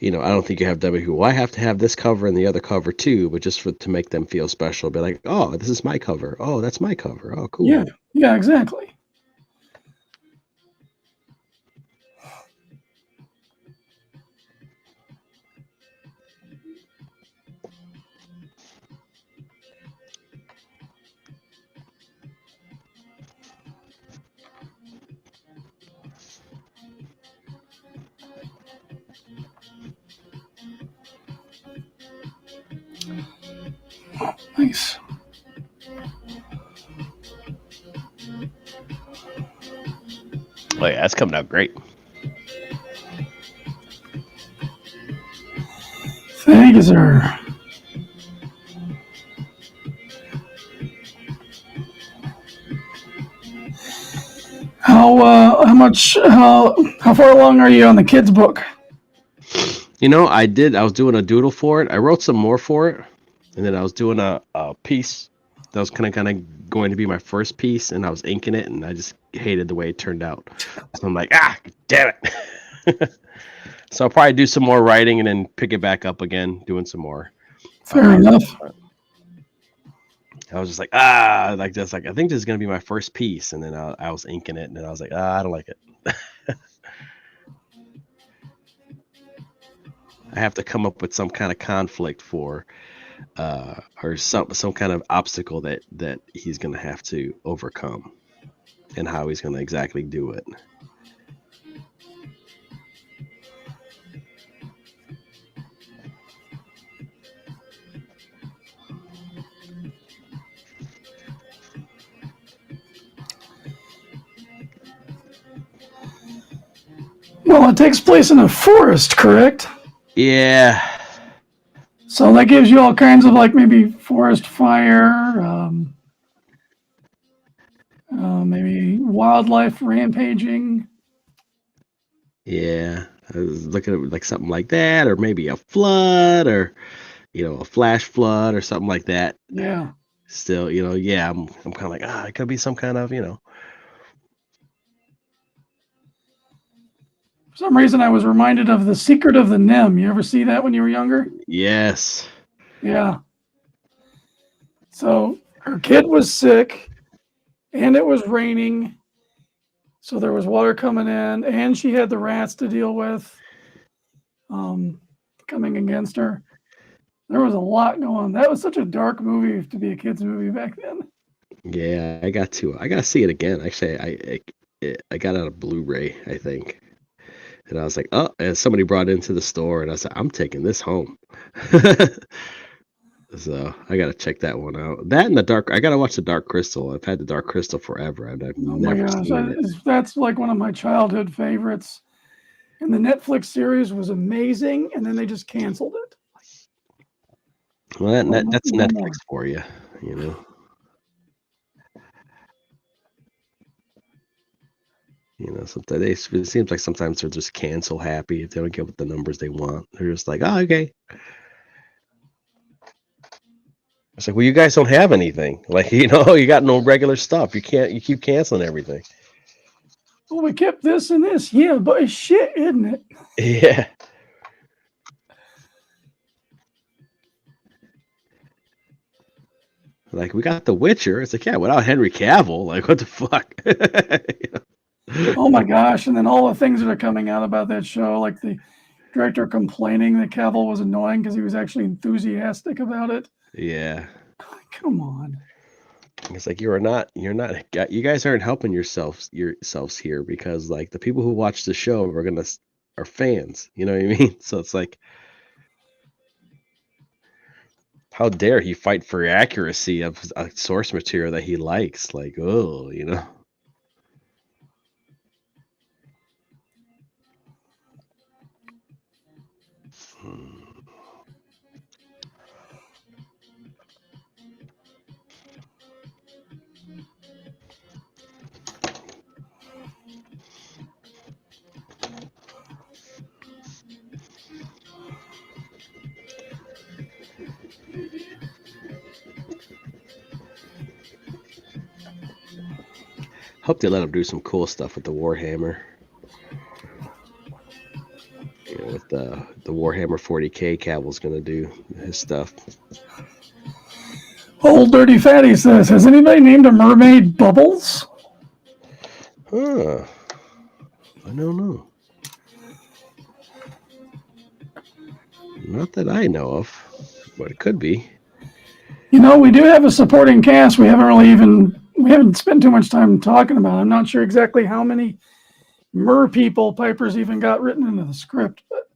I don't think you have who I have to have this cover and the other cover too, but just to make them feel special, be like, oh, this is my cover. Oh, that's my cover. Oh, cool. Yeah, exactly. Nice. Oh yeah, that's coming out great. Thank you, sir. How far along are you on the kids book? I was doing a doodle for it. I wrote some more for it, and then I was doing a piece that was kind of going to be my first piece, and I was inking it, and I just hated the way it turned out. So I'm like, damn it. So I'll probably do some more writing and then pick it back up again, doing some more. Fair enough. I was just like, I think this is gonna be my first piece, and then I was inking it, and then I was like, I don't like it. I have to come up with some kind of conflict for, or some kind of obstacle that he's gonna have to overcome, and how he's gonna exactly do it. Well, it takes place in a forest, correct? Yeah. So that gives you all kinds of like maybe forest fire, maybe wildlife rampaging. Yeah. I was looking at like something like that, or maybe a flood, or a flash flood, or something like that. Yeah. Still, yeah, I'm kind of like, it could be some kind of, For some reason, I was reminded of The Secret of the NIM. You ever see that when you were younger? Yes. Yeah. So her kid was sick, and it was raining, so there was water coming in, and she had the rats to deal with coming against her. There was a lot going on. That was such a dark movie to be a kid's movie back then. Yeah, I got to see it again. Actually, I got it on a Blu-ray, I think. And I was like, and somebody brought it into the store, and I said, I'm taking this home. So I got to check that one out. That and I got to watch the Dark Crystal. I've had the Dark Crystal forever, and I've never seen it. That's like one of my childhood favorites. And the Netflix series was amazing, and then they just canceled it. Well, that's Netflix for you, Sometimes it seems like sometimes they're just cancel happy if they don't get what the numbers they want. They're just like, okay. It's like, well, you guys don't have anything. Like, you got no regular stuff. You keep canceling everything. Well, we kept this and this. Yeah, but it's shit, isn't it? Yeah. Like, we got The Witcher. It's like, yeah, without Henry Cavill, like, what the fuck? Oh my gosh. And then all the things that are coming out about that show, like the director complaining that Cavill was annoying because he was actually enthusiastic about it. Yeah. Come on. It's like you guys aren't helping yourselves here, because like the people who watch the show are fans. You know what I mean? So it's like, how dare he fight for accuracy of a source material that he likes? Like, Hope they let him do some cool stuff with the Warhammer. You know, with the Warhammer 40K, Cavill's gonna do his stuff. Old Dirty Fatty says, has anybody named a mermaid Bubbles? Huh. I don't know. Not that I know of, but it could be. You know, we do have a supporting cast. We haven't spent too much time talking about it. I'm not sure exactly how many mer people Piper's even got written into the script, but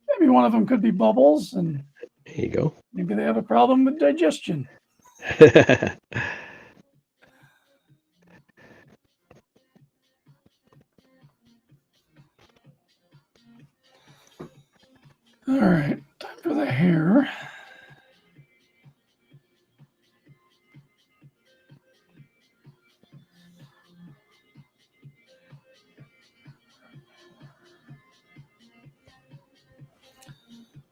maybe one of them could be Bubbles, and There you go. maybe they have a problem with digestion. All right, time for the hair.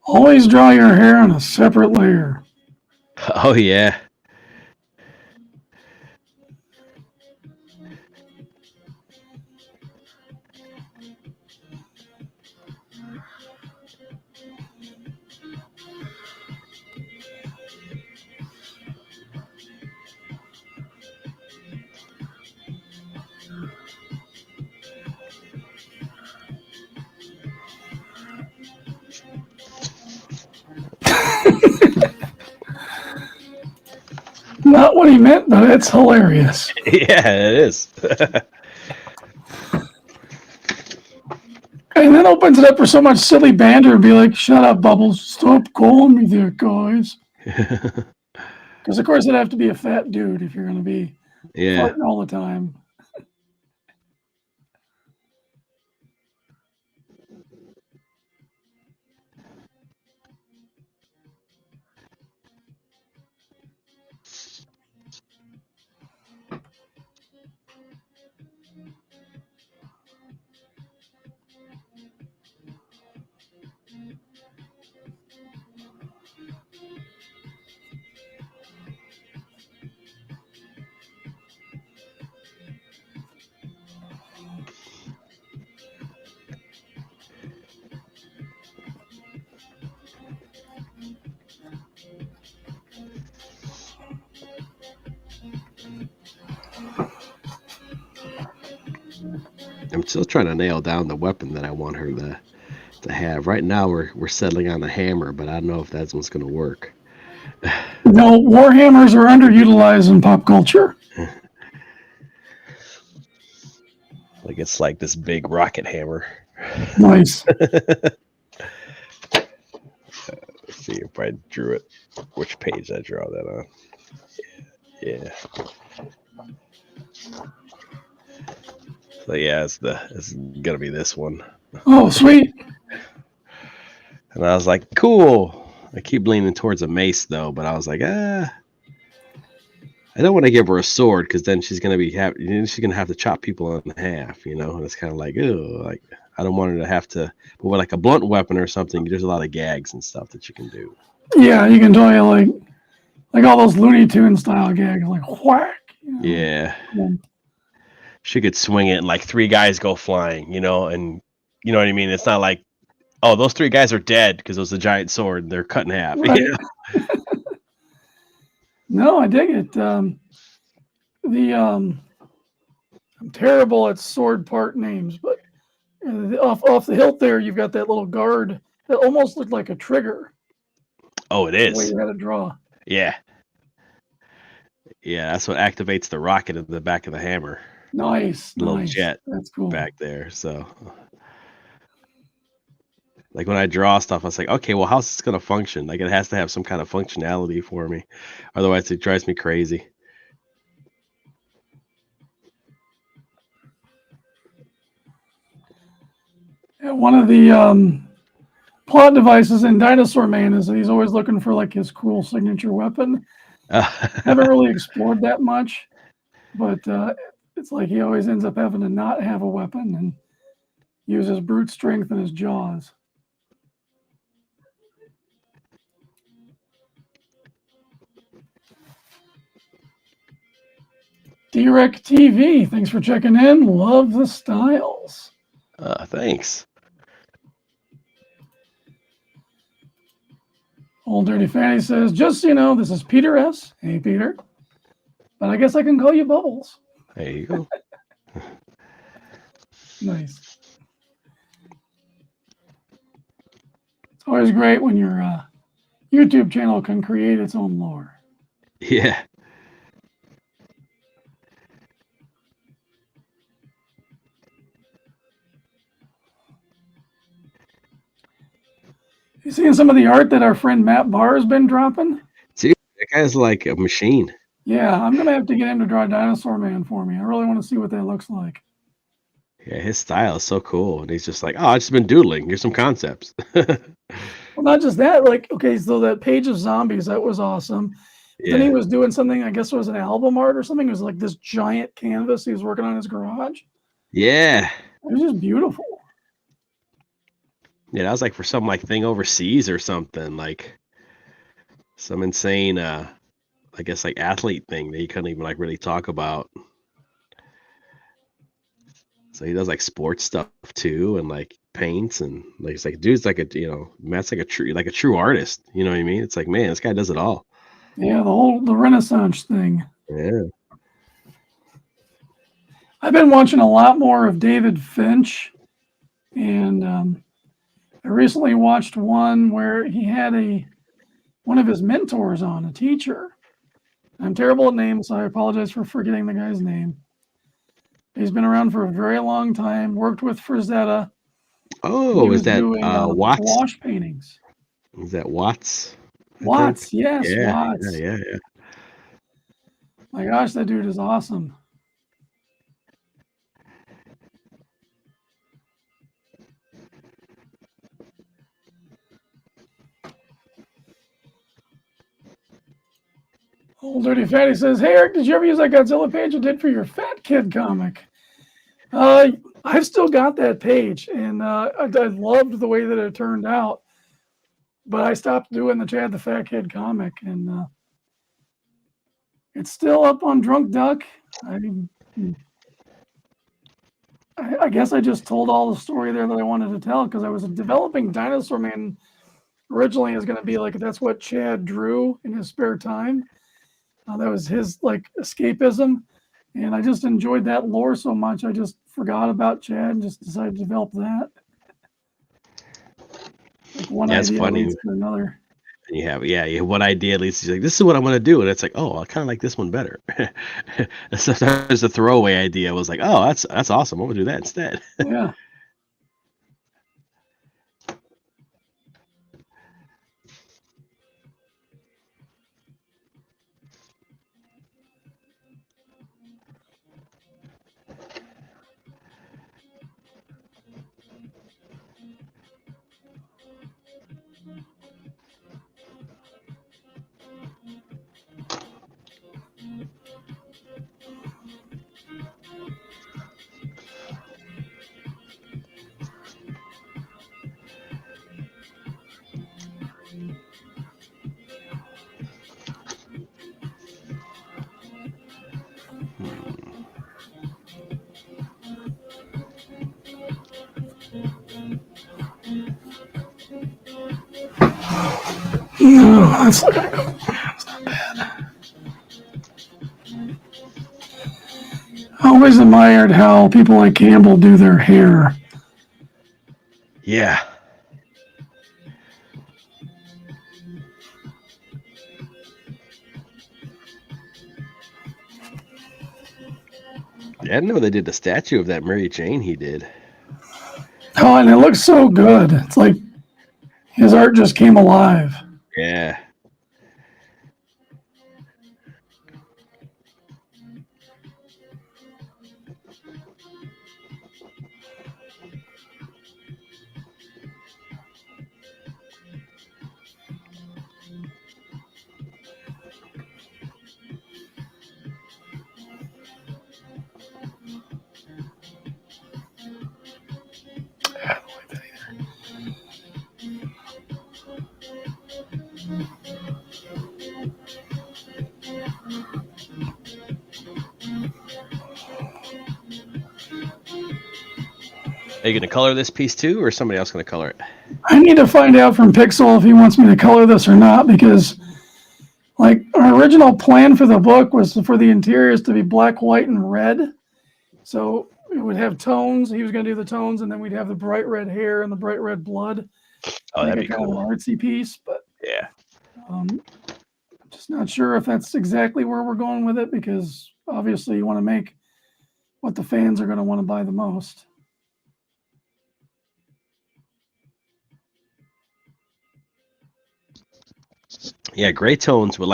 Always draw your hair on a separate layer. Oh yeah. Not what he meant, but it's hilarious. Yeah, it is. And then opens it up for so much silly banter and be like, shut up, Bubbles. Stop calling me there, guys. Because, of course, it'd have to be a fat dude if you're going to be Yeah. farting all the time. I'm still trying to nail down the weapon that I want her to have. Right now we're settling on the hammer, but I don't know if that's what's gonna work. No, Warhammers are underutilized in pop culture. Like it's like this big rocket hammer. Nice. Let's see if I drew it. Which page I draw that on? Yeah. So yeah, it's gonna be this one. Oh, sweet. And I was like, cool. I keep leaning towards a mace though, but I was like, I don't want to give her a sword because then she's gonna she's gonna have to chop people in half, you know. And it's kind of like, oh, like I don't want her to have to. But with like a blunt weapon or something, there's a lot of gags and stuff that you can do. Yeah, you can totally like all those Looney Tunes style gags, like whack. You know? Yeah. Yeah. She could swing it and like 3 guys go flying, you know, and you know what I mean? It's not like, oh, those 3 guys are dead because it was a giant sword. They're cut in half. Right. You know? No, I dig it. I'm terrible at sword part names, but off the hilt there, you've got that little guard that almost looked like a trigger. Oh, it The way is. you had to draw. Yeah. Yeah, that's what activates the rocket at the back of the hammer. Nice. Little Nice. jet That's cool. back there. So, like when I draw stuff, I was like, okay, well, how's this gonna function? Like it has to have some kind of functionality for me, otherwise it drives me crazy. Yeah, one of the plot devices in Dinosaur Man is that he's always looking for like his cool signature weapon. Haven't really explored that much, but it's like he always ends up having to not have a weapon and use his brute strength and his jaws. Direct TV, thanks for checking in. Love the styles. Thanks. Old Dirty Fanny says, just so you know, this is Peter S. Hey, Peter. But I guess I can call you Bubbles. There you go. Nice. It's always great when your YouTube channel can create its own lore. Yeah. You seeing some of the art that our friend Matt Barr has been dropping? Dude, that guy's like a machine. Yeah, I'm going to have to get him to draw Dinosaur Man for me. I really want to see what that looks like. Yeah, his style is so cool. And he's just like, oh, I've just been doodling. Here's some concepts. Well, not just that. Like, okay, so that page of zombies, that was awesome. Yeah. Then he was doing something, I guess it was an album art or something. It was like this giant canvas he was working on in his garage. Yeah. It was just beautiful. Yeah, that was like for some like thing overseas or something, like some insane I guess like athlete thing that he couldn't even like really talk about. So he does like sports stuff too, and like paints, and like it's like dude's like Matt's like a true artist. You know what I mean? It's like, man, this guy does it all. Yeah, the Renaissance thing. Yeah. I've been watching a lot more of David Finch, and I recently watched one where he had one of his mentors on, a teacher. I'm terrible at names, so I apologize for forgetting the guy's name. He's been around for a very long time, worked with Frazetta. Oh, is that doing, Watts? Wash paintings. Is that Watts? Watts, yes, Yeah, Watts. yeah. My gosh, that dude is awesome. Old Dirty Fatty says, hey, Eric, did you ever use that Godzilla page you did for your Fat Kid comic? I've still got that page, and I loved the way that it turned out. But I stopped doing the Chad the Fat Kid comic, and it's still up on Drunk Duck. I guess I just told all the story there that I wanted to tell, because I was developing Dinosaur Man originally is going to be like, that's what Chad drew in his spare time. That was his like escapism, and I just enjoyed that lore so much I just forgot about Chad and just decided to develop that. Like one idea funny. leads to another. And you have one idea at least. You're like, this is what I'm going to do, and it's like, oh, I kind of like this one better. Sometimes the throwaway idea was like, oh, that's awesome. I'm going to do that instead. Yeah. No, that's not bad. I always admired how people like Campbell do their hair. Yeah. I didn't know they did the statue of that Mary Jane he did. Oh, and it looks so good. It's like his art just came alive. Yeah. Are you going to color this piece too, or is somebody else going to color it? I need to find out from Pixel if he wants me to color this or not, because like our original plan for the book was for the interiors to be black, white, and red. So it would have tones. He was going to do the tones, and then we'd have the bright red hair and the bright red blood. Oh, that'd be kind cool. of an artsy piece, but Yeah. Just not sure if that's exactly where we're going with it, because obviously you want to make what the fans are going to want to buy the most. Yeah, gray tones with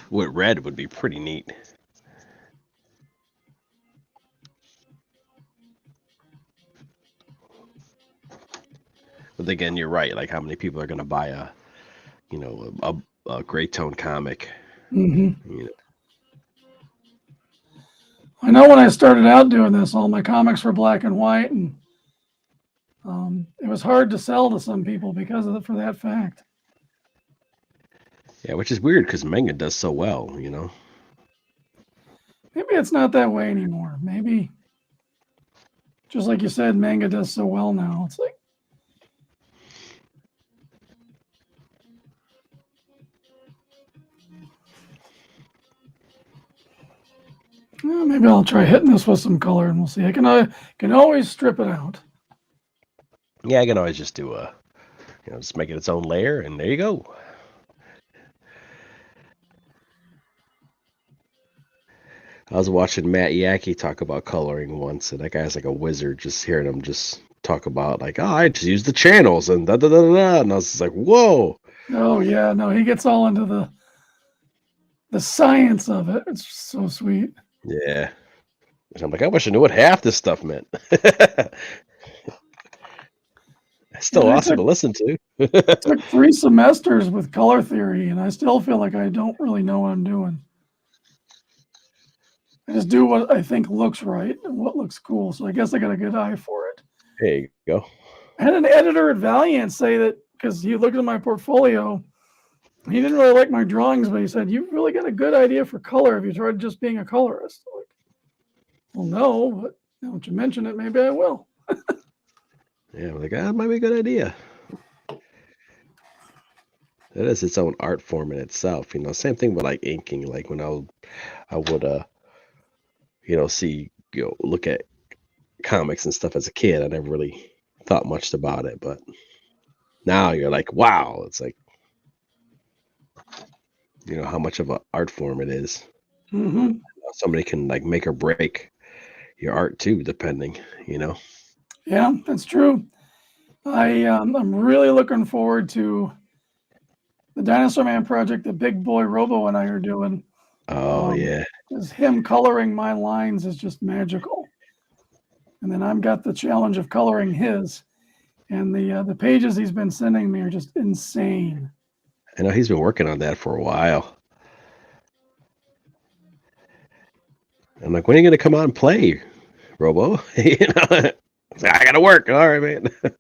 with red would be pretty neat. But again, you're right. Like, how many people are going to buy a gray tone comic? Mm-hmm. You know? I know when I started out doing this, all my comics were black and white, and it was hard to sell to some people because of for that fact. Yeah, which is weird because manga does so well, you know. Maybe it's not that way anymore. Maybe, just like you said, manga does so well now. It's like, well, maybe I'll try hitting this with some color, and we'll see. I can always strip it out. Yeah, I can always just do just make it its own layer, and there you go. I was watching Matt Yackey talk about coloring once, and that guy's like a wizard. Just hearing him just talk about like, oh, I just use the channels and da da da da, and I was just like, whoa. Oh yeah, no, he gets all into the science of it. It's so sweet. Yeah, and I'm like, I wish I knew what half this stuff meant. It's still awesome to listen to. Took 3 semesters with color theory, and I still feel like I don't really know what I'm doing. I just do what I think looks right and what looks cool. So I guess I got a good eye for it. There you go. I had an editor at Valiant say that, because he looked at my portfolio, he didn't really like my drawings, but he said, "You've really got a good idea for color. Have you tried just being a colorist?" I'm like, well, no, but now that you mention it, maybe I will. Yeah, I'm like, that might be a good idea. That is its own art form in itself, you know. Same thing with like inking. Like when I would see, look at comics and stuff as a kid, I never really thought much about it, but now you're like, wow, it's like, how much of an art form it is. Mm-hmm. Somebody can like make or break your art too, depending, Yeah, that's true. I'm really looking forward to the Dinosaur Man project that Big Boy Robo and I are doing. Oh yeah. Because him coloring my lines is just magical. And then I've got the challenge of coloring his. And the pages he's been sending me are just insane. I know he's been working on that for a while. I'm like, when are you going to come out and play, Robo? I got to work. All right, man. Well,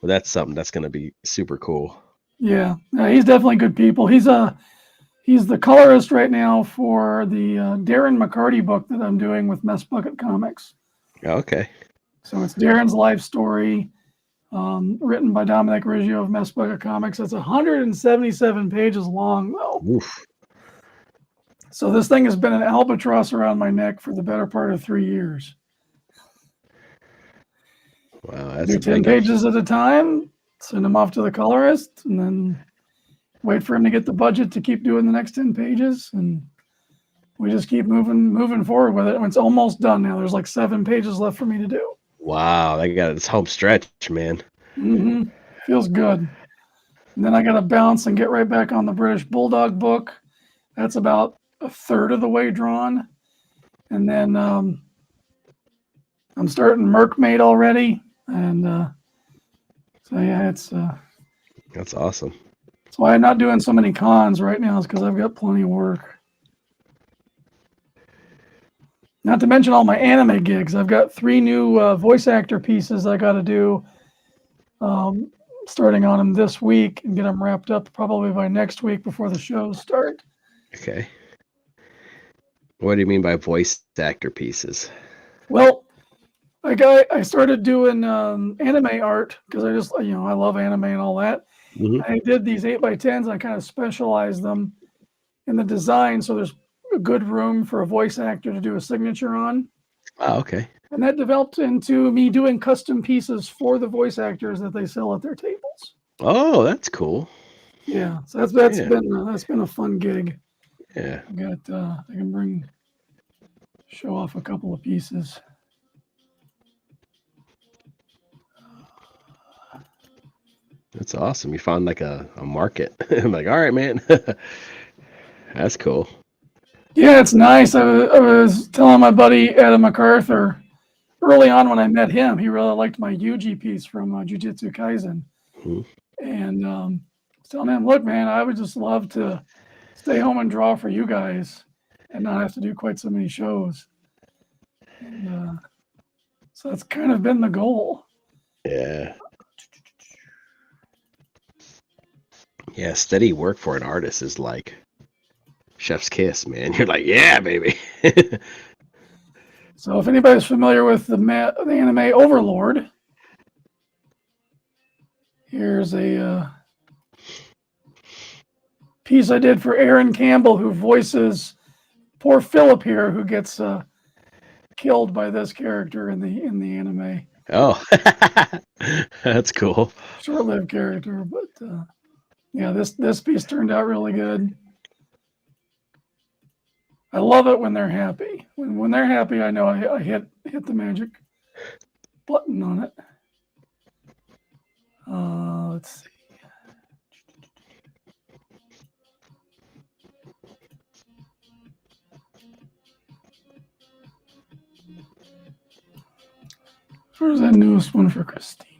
that's something that's going to be super cool. Yeah, he's definitely good people. He's the colorist right now for the Darren McCarty book that I'm doing with Mess Bucket Comics. Okay. So it's Darren's life story, written by Dominic Riggio of Mess Bucket Comics. It's 177 pages long, though. Oof. So this thing has been an albatross around my neck for the better part of 3 years. Wow, that's do 10 pages at a time, send them off to the colorist, and then wait for him to get the budget to keep doing the next 10 pages. And we just keep moving forward with it. It's almost done now. There's like 7 pages left for me to do. Wow, they got its home stretch, man. Mm-hmm. Feels good. And then I got to bounce and get right back on the British Bulldog book. That's about a third of the way drawn. And then I'm starting MercMaid already. And so yeah, that's awesome. That's why I'm not doing so many cons right now, is because I've got plenty of work. Not to mention all my anime gigs. I've got 3 new voice actor pieces I got to do, starting on them this week and get them wrapped up probably by next week before the shows start. Okay. What do you mean by voice actor pieces? Well, Like I started doing anime art because I love anime and all that. Mhm. I did these 8x10s. I kind of specialized them in the design, so there's a good room for a voice actor to do a signature on. Oh, okay. And that developed into me doing custom pieces for the voice actors that they sell at their tables. Oh, that's cool. Yeah, so that's Yeah. been a fun gig. Yeah. I can show off a couple of pieces. That's awesome. You found like a market. I'm like, all right, man. That's cool. Yeah, it's nice. I was telling my buddy Adam MacArthur early on when I met him, he really liked my Yuji piece from Jujutsu Kaisen. Mhm. And I was telling him, look, man, I would just love to stay home and draw for you guys and not have to do quite so many shows. And so that's kind of been the goal. Yeah. Yeah, steady work for an artist is like chef's kiss, man. You're like, yeah, baby. So if anybody's familiar with the anime Overlord, here's a piece I did for Aaron Campbell, who voices poor Philip here, who gets killed by this character in the anime. Oh, that's cool. Short-lived character, but yeah, this piece turned out really good. I love it when they're happy. When they're happy, I know I hit the magic button on it. Let's see. Where's that newest one for Christina?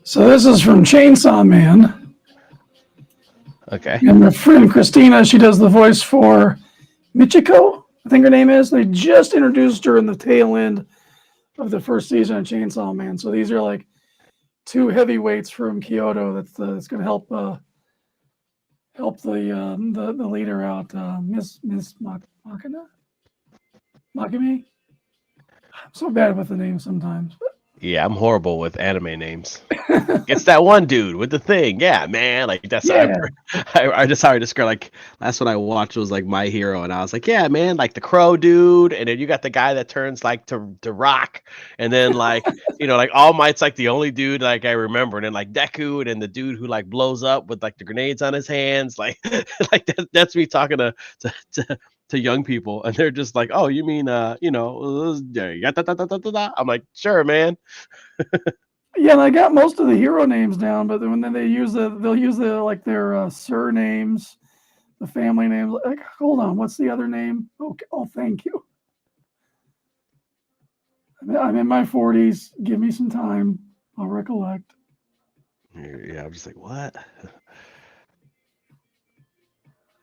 So this is from Chainsaw Man. Okay. And my friend Christina, she does the voice for Michiko, I think her name is. They just introduced her in the tail end of the first season of Chainsaw Man. So these are like two heavyweights from Kyoto that's going to help the leader out, Miss Makina? Makime? I'm so bad with the name sometimes. Yeah, I'm horrible with anime names. It's that one dude with the thing. Yeah, man. Like that's Yeah. I just how I describe like last one I watched was like My Hero, and I was like, yeah, man, like the crow dude, and then you got the guy that turns like to rock, and then like like All Might's like the only dude like I remember, and then like Deku, and then the dude who like blows up with like the grenades on his hands, like like that's me talking to young people, and they're just like, oh, you mean I'm like, sure, man. Yeah, and I got most of the hero names down, but when they'll use like their surnames, the family names. Like, hold on, what's the other name? Okay, oh, thank you. I'm in my 40s. Give me some time. I'll recollect. Yeah, I'm just like, what?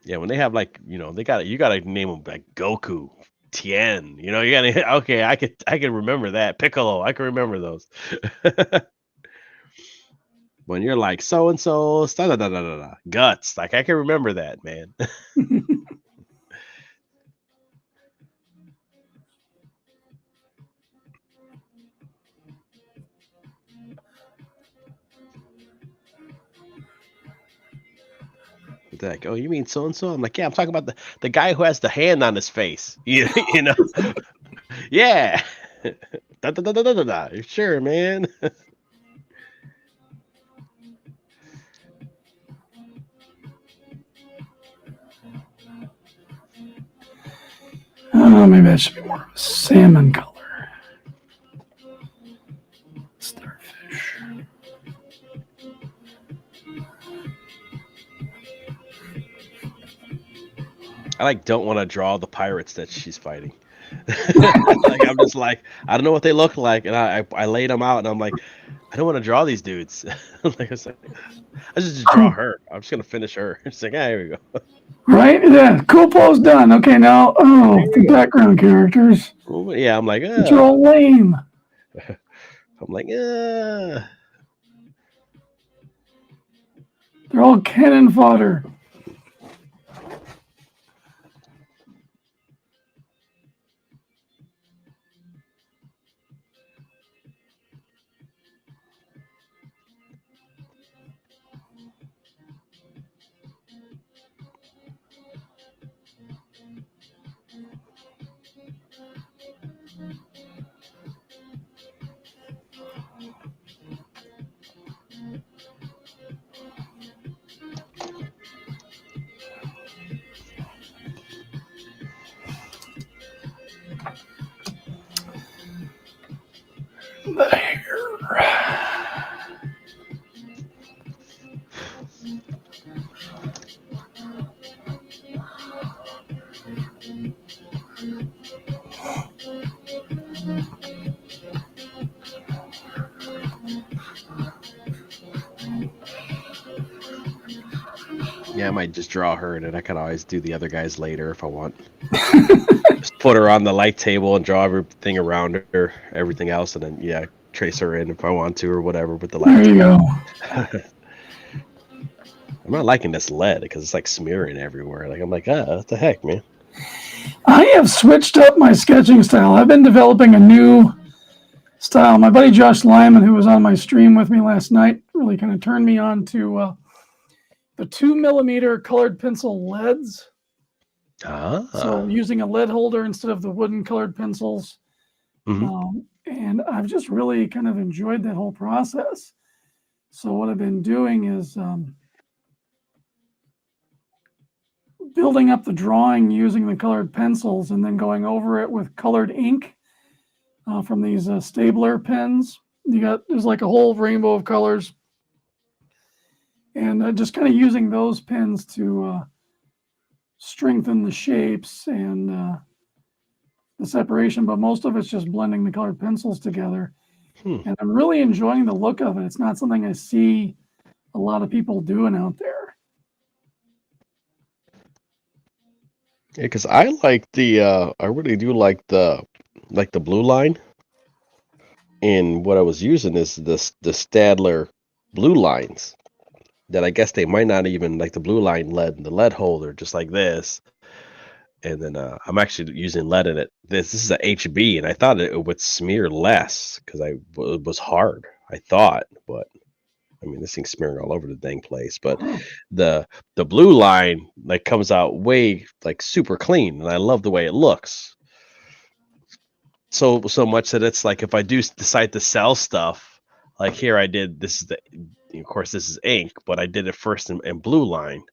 Yeah, when they have like, you gotta name them like Goku, Tien. You gotta okay. I can remember that. Piccolo, I can remember those. When you're like so and so, guts, like I can remember that, man. They're like, oh, you mean so and so? I'm like, yeah, I'm talking about the guy who has the hand on his face. You know, yeah. Sure, man. Oh, maybe that should be more of a salmon color. Starfish. I like don't want to draw the pirates that she's fighting. Like I'm just like, I don't know what they look like, and I laid them out, and I'm like, I don't want to draw these dudes. Like, I just draw her. I'm just gonna finish her. It's like, here we go. Right? Yeah. Cool pose done. Okay, now, the background characters. Yeah, I'm like, Which are all lame. I'm like, They're all cannon fodder. The hair. yeah, I might just draw her, and then I can always do the other guys later if I want. Just put her on the light table and draw everything around her, everything else, and then trace her in if I want to or whatever with the light. There you go. I'm not liking this lead because it's like smearing everywhere. Like I'm like, what the heck, man? I have switched up my sketching style. I've been developing a new style. My buddy Josh Lyman, who was on my stream with me last night, really kind of turned me on to the 2mm colored pencil leads. So using a lead holder instead of the wooden colored pencils. Mm-hmm. And I've just really kind of enjoyed that whole process. So what I've been doing is building up the drawing using the colored pencils and then going over it with colored ink from these Stabler pens. There's like a whole rainbow of colors. And just kind of using those pens to strengthen the shapes and the separation, but most of it's just blending the colored pencils together. And I'm really enjoying the look of it. It's not something I see a lot of people doing out there. Yeah, because I like I really do like the blue line. And what I was using is the Stadler blue lines that I guess they might not even like the blue line lead, the lead holder, just like this. And then I'm actually using lead in it. This is a HB, and I thought it would smear less because it was hard. I thought, but I mean, this thing's smearing all over the dang place. But the blue line like comes out way like super clean, and I love the way it looks. So much that it's like if I do decide to sell stuff, like here I did. This is of course this is ink, but I did it first in blue line.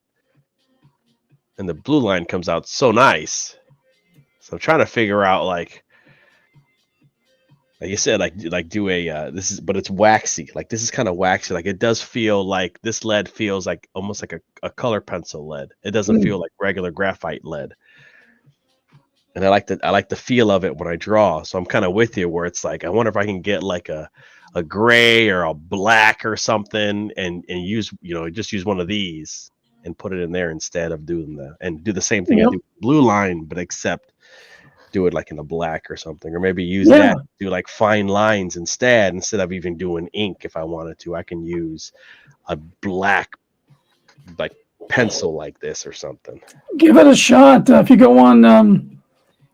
And the blue line comes out so nice. So I'm trying to figure out like you said, like do a but it's waxy. Like this is kind of waxy. Like it does feel like this lead feels like almost like a color pencil lead. It doesn't feel like regular graphite lead. And I like the feel of it when I draw. So I'm kind of with you where it's like I wonder if I can get like a gray or a black or something and use just use one of these and put it in there instead of do the same thing I do with blue line, but except do it like in a black or something, or maybe use that, do like fine lines instead of even doing ink. If I wanted to, I can use a black like pencil like this or something. Give it a shot. If you go on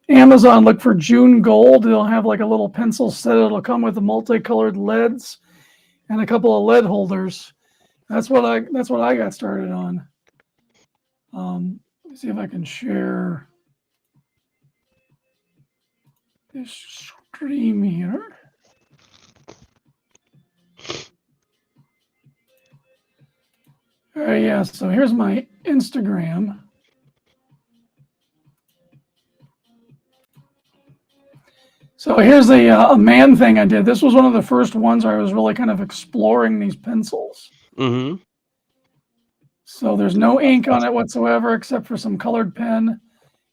Amazon, look for June Gold. It'll have like a little pencil set. It'll come with the multicolored leads and a couple of lead holders. That's what I got started on. Let's see if I can share this stream here. All right, yeah. So here's my Instagram. So here's a man thing I did. This was one of the first ones where I was really kind of exploring these pencils. Mm-hmm. So there's no ink on it whatsoever except for some colored pen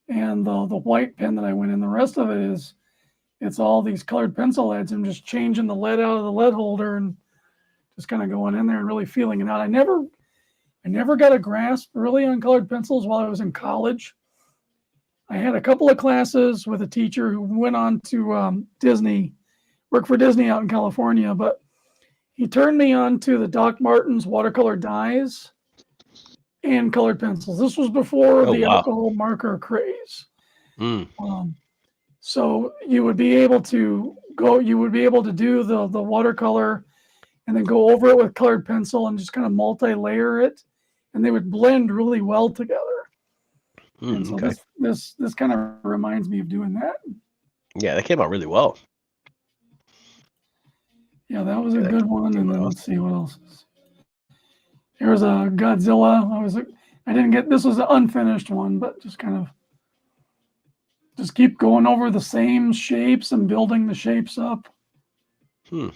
and the white pen that I went in. The rest of it's all these colored pencil leads. I'm just changing the lead out of the lead holder and just kind of going in there and really feeling it out. I never I never got a grasp really on colored pencils while I was in college. I had a couple of classes with a teacher who went on to Disney, worked for Disney out in California, but he turned me on to the Doc Martens watercolor dyes and colored pencils. This was before the alcohol marker craze. So you would be able to do the watercolor and then go over it with colored pencil and just kind of multi-layer it, and they would blend really well together. And so this kind of reminds me of doing that. Yeah, that came out really well. Yeah, that was a good one. And then let's see what else is. Here was a Godzilla. I didn't get, this was an unfinished one, but just kind of just keep going over the same shapes and building the shapes up. And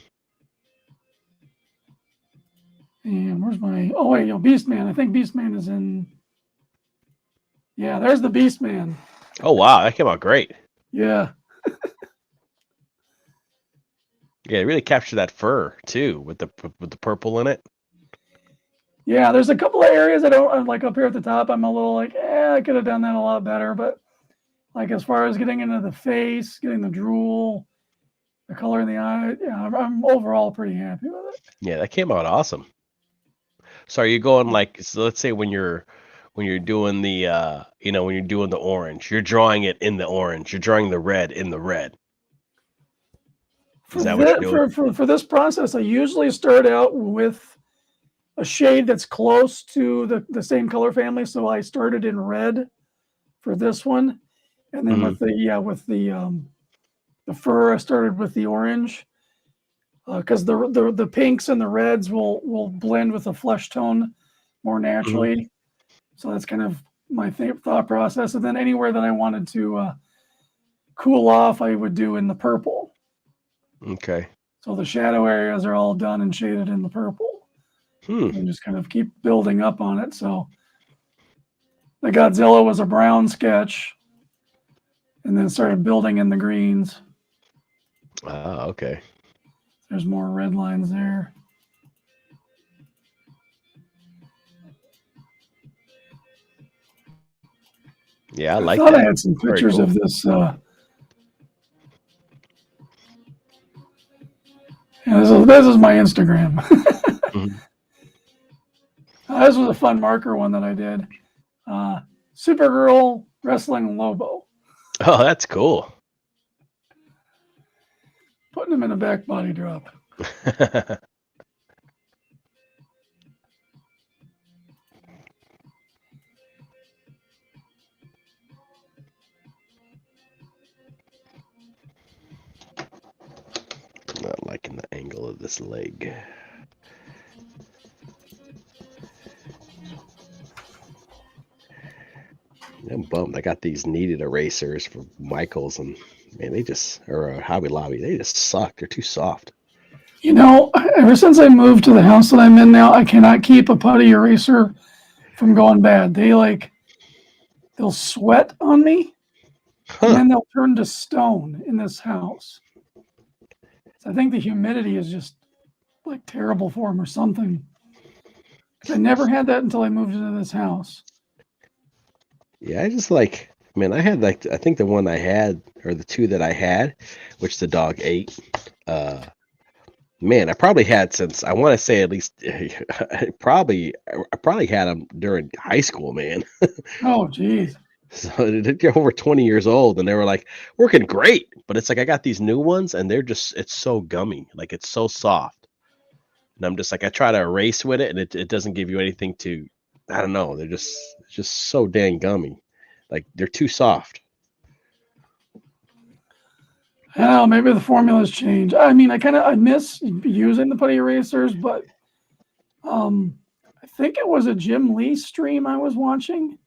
where's my, oh wait, Beastman. I think Beastman is in, yeah, there's the Beastman. Oh wow, that came out great. Yeah. Yeah, it really captured that fur too, with the purple in it. Yeah, there's a couple of areas I don't like up here at the top. I'm a little like, I could have done that a lot better. But like as far as getting into the face, getting the drool, the color in the eye, yeah, I'm overall pretty happy with it. Yeah, that came out awesome. So are you going like, so let's say when you're doing the when you're doing the orange, you're drawing it in the orange, you're drawing the red in the red. Is that what you're doing? For this process, I usually start out with a shade that's close to the same color family. So I started in red for this one, and then with the fur, I started with the orange because the pinks and the reds will blend with the flesh tone more naturally. So that's kind of my thought process. And then anywhere that I wanted to cool off, I would do in the purple. Okay. So the shadow areas are all done and shaded in the purple. And just kind of keep building up on it. So the Godzilla was a brown sketch and then started building in the greens. Okay. There's more red lines there. Yeah, I like thought that. I had some pictures of this. Yeah, this is my Instagram. This was a fun marker one that I did. Supergirl wrestling Lobo. Oh, that's cool. Putting him in a back body drop. I'm not liking the angle of this leg. I'm bummed. I got these kneaded erasers for Michaels, and man, they just, or Hobby Lobby, they just suck. They're too soft. You know, ever since I moved to the house that I'm in now, I cannot keep a putty eraser from going bad. They'll sweat on me, and then they'll turn to stone in this house. So I think the humidity is just like terrible for them or something. I never had that until I moved into this house. Yeah, I just I had I think the one I had, or the two that I had, which the dog ate. Man, I probably had since, I want to say at least, I probably had them during high school, man. Oh, geez. So they're over 20 years old, and they were like working great, but it's like I got these new ones, and it's so gummy, like it's so soft, and I'm just like, I try to erase with it, and it doesn't give you anything to, I don't know, they're just so dang gummy, like they're too soft. I don't know, maybe the formulas change. I mean, I miss using the putty erasers, but I think it was a Jim Lee stream I was watching,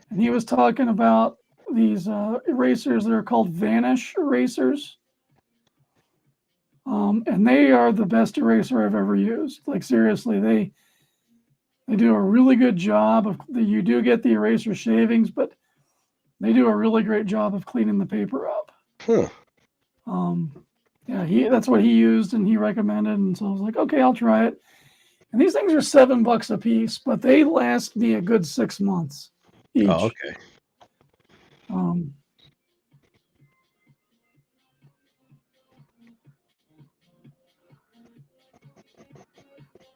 and he was talking about these erasers that are called Vanish erasers. And they are the best eraser I've ever used. Like seriously, they do a really good job you do get the eraser shavings, but they do a really great job of cleaning the paper up. Yeah, that's what he used and he recommended, and so I was like, okay, I'll try it. And these things are $7 a piece, but they last me a good 6 months each. Oh, okay.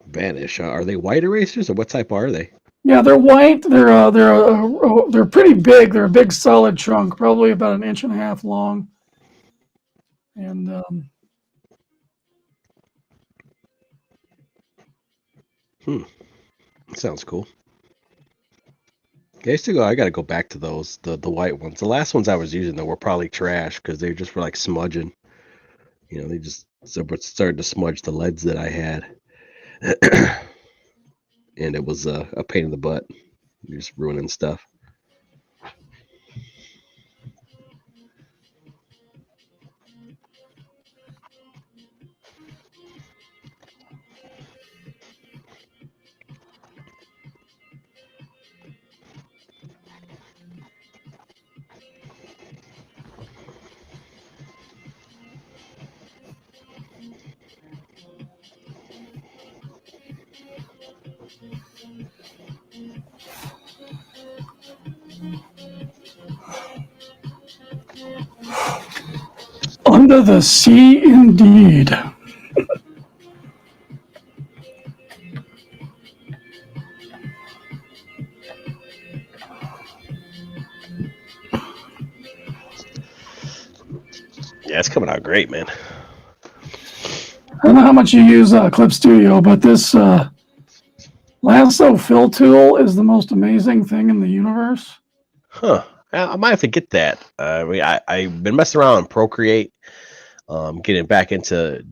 Vanish. Are they white erasers or what type are they? Yeah, they're white. They're pretty big. They're a big solid chunk, probably about 1.5 inches long. And Sounds cool. I got to go back to those, the white ones. The last ones I was using though were probably trash because they just were like smudging. They just started to smudge the leads that I had. And it was a pain in the butt. Just ruining stuff. Under the sea, indeed. Yeah, it's coming out great, man. I don't know how much you use Clip Studio, but this lasso fill tool is the most amazing thing in the universe. Huh. I might have to get that. I've been messing around in Procreate, getting back into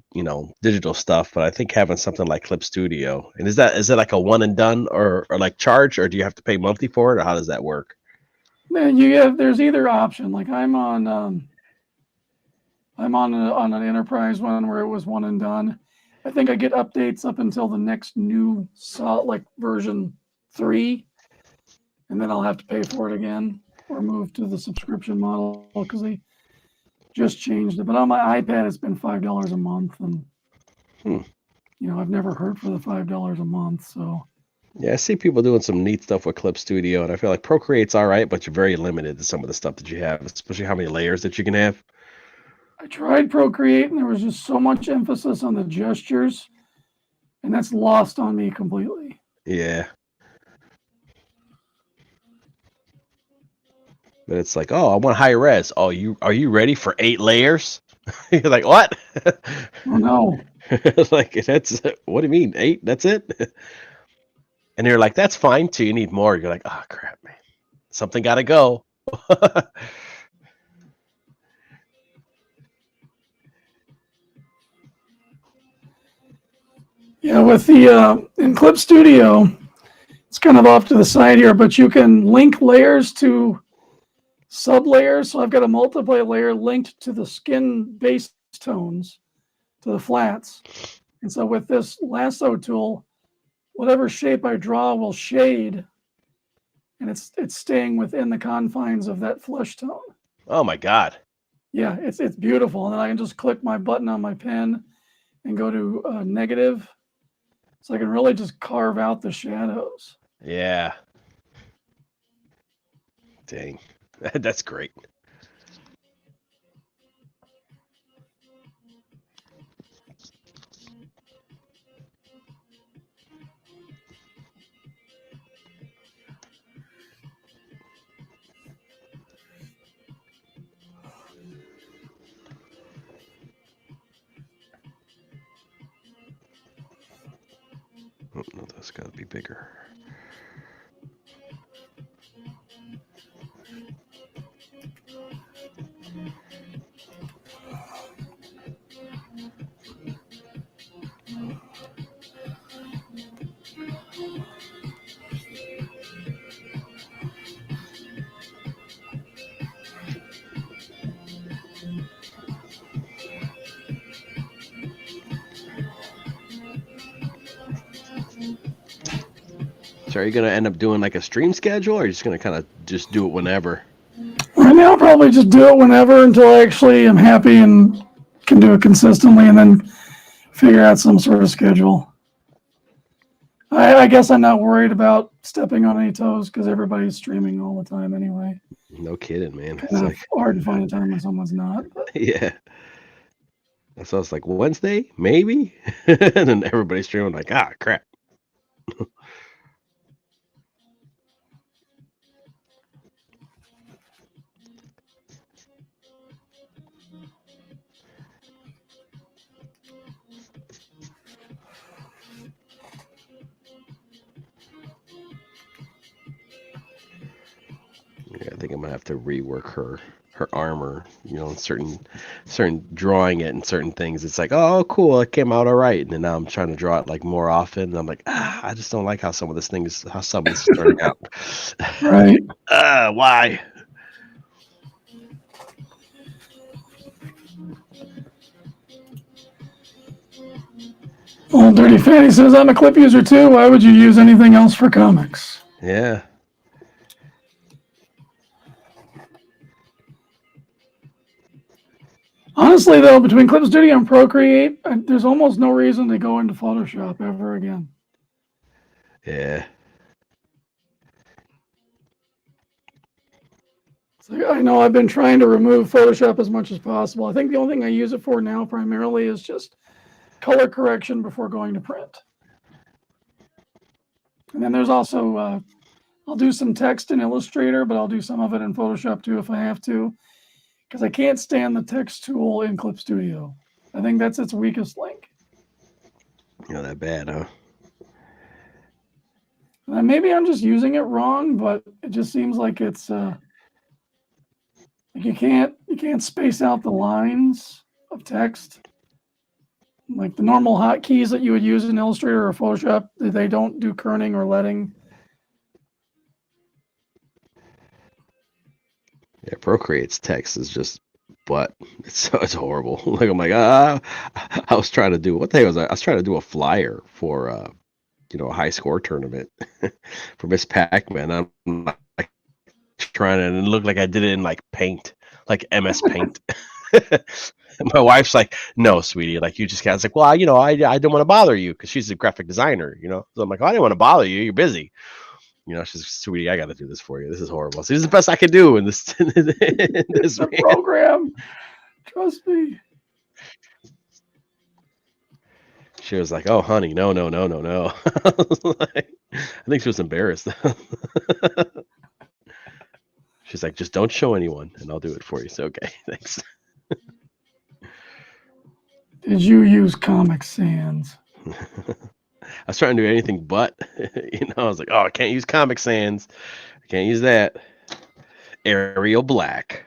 digital stuff, but I think having something like Clip Studio, and is it like a one and done or like charge, or do you have to pay monthly for it, or how does that work? Man, there's either option. Like I'm on an enterprise one where it was one and done. I think I get updates up until the next new version 3, and then I'll have to pay for it again or move to the subscription model because they just changed it. But on my iPad, it's been $5 a month, and I've never heard for the $5 a month. So yeah, I see people doing some neat stuff with Clip Studio, and I feel like Procreate's all right, but you're very limited to some of the stuff that you have, especially how many layers that you can have. I tried Procreate, and there was just so much emphasis on the gestures, and that's lost on me completely. Yeah. But it's like, oh, I want high res. Oh, are you ready for 8 layers? You're like, what? Oh no. Like, that's what do you mean 8? That's it? And you're like, that's fine too. You need more. You're like, oh crap, man. Something gotta go. Yeah, with the in Clip Studio, it's kind of off to the side here, but you can link layers to sub-layers. So I've got a multiply layer linked to the skin base tones, to the flats. And so with this lasso tool, whatever shape I draw will shade, and it's staying within the confines of that flesh tone. Oh my God. Yeah, it's beautiful. And then I can just click my button on my pen and go to negative. So I can really just carve out the shadows. Yeah. Dang. That's great. Oh, no, that's got to be bigger. So are you going to end up doing like a stream schedule, or are you just going to kind of just do it whenever? Right now, I'll probably just do it whenever until I actually am happy and can do it consistently, and then figure out some sort of schedule. I guess I'm not worried about stepping on any toes because everybody's streaming all the time anyway. No kidding, man. It's Kind of like, hard to find a time when someone's not. But yeah. So it's like Wednesday, maybe, and then everybody's streaming like, ah, crap. Yeah, I think I'm gonna have to rework her armor. You know, certain drawing it and certain things. It's like, oh, cool, it came out all right, and then now I'm trying to draw it like more often. And I'm like, I just don't like how some of this is turning out. right. Why? Old Dirty Fanny says, I'm a clip user too. Why would you use anything else for comics? Yeah. Honestly, though, between Clip Studio and Procreate, there's almost no reason to go into Photoshop ever again. Yeah. It's like, I know I've been trying to remove Photoshop as much as possible. I think the only thing I use it for now primarily is just color correction before going to print. And then there's also, I'll do some text in Illustrator, but I'll do some of it in Photoshop too if I have to, because I can't stand the text tool in Clip Studio. I think that's its weakest link. Not that bad, huh? And maybe I'm just using it wrong, but it just seems like it's like you can't space out the lines of text. Like the normal hotkeys that you would use in Illustrator or Photoshop, they don't do kerning or leading. Yeah, Procreate's text is just it's horrible. Like I'm like, I was trying to do what the hell was I was trying to do a flyer for a high score tournament for Miss Pac-Man. I'm like trying to, and it looked like I did it in like Paint, like MS Paint. My wife's like, no, sweetie, like you just can't. It's like, well, I don't want to bother you because she's a graphic designer, So I'm like, oh, I didn't want to bother you. You're busy. She's, sweetie, I got to do this for you. This is horrible. So this is the best I can do in this, in this program. Trust me. She was like, oh, honey, no. I think she was embarrassed. She's like, just don't show anyone and I'll do it for you. So, okay, thanks. Did you use Comic Sans? I was trying to do anything but, I was like, oh, I can't use Comic Sans. I can't use that. Arial Black.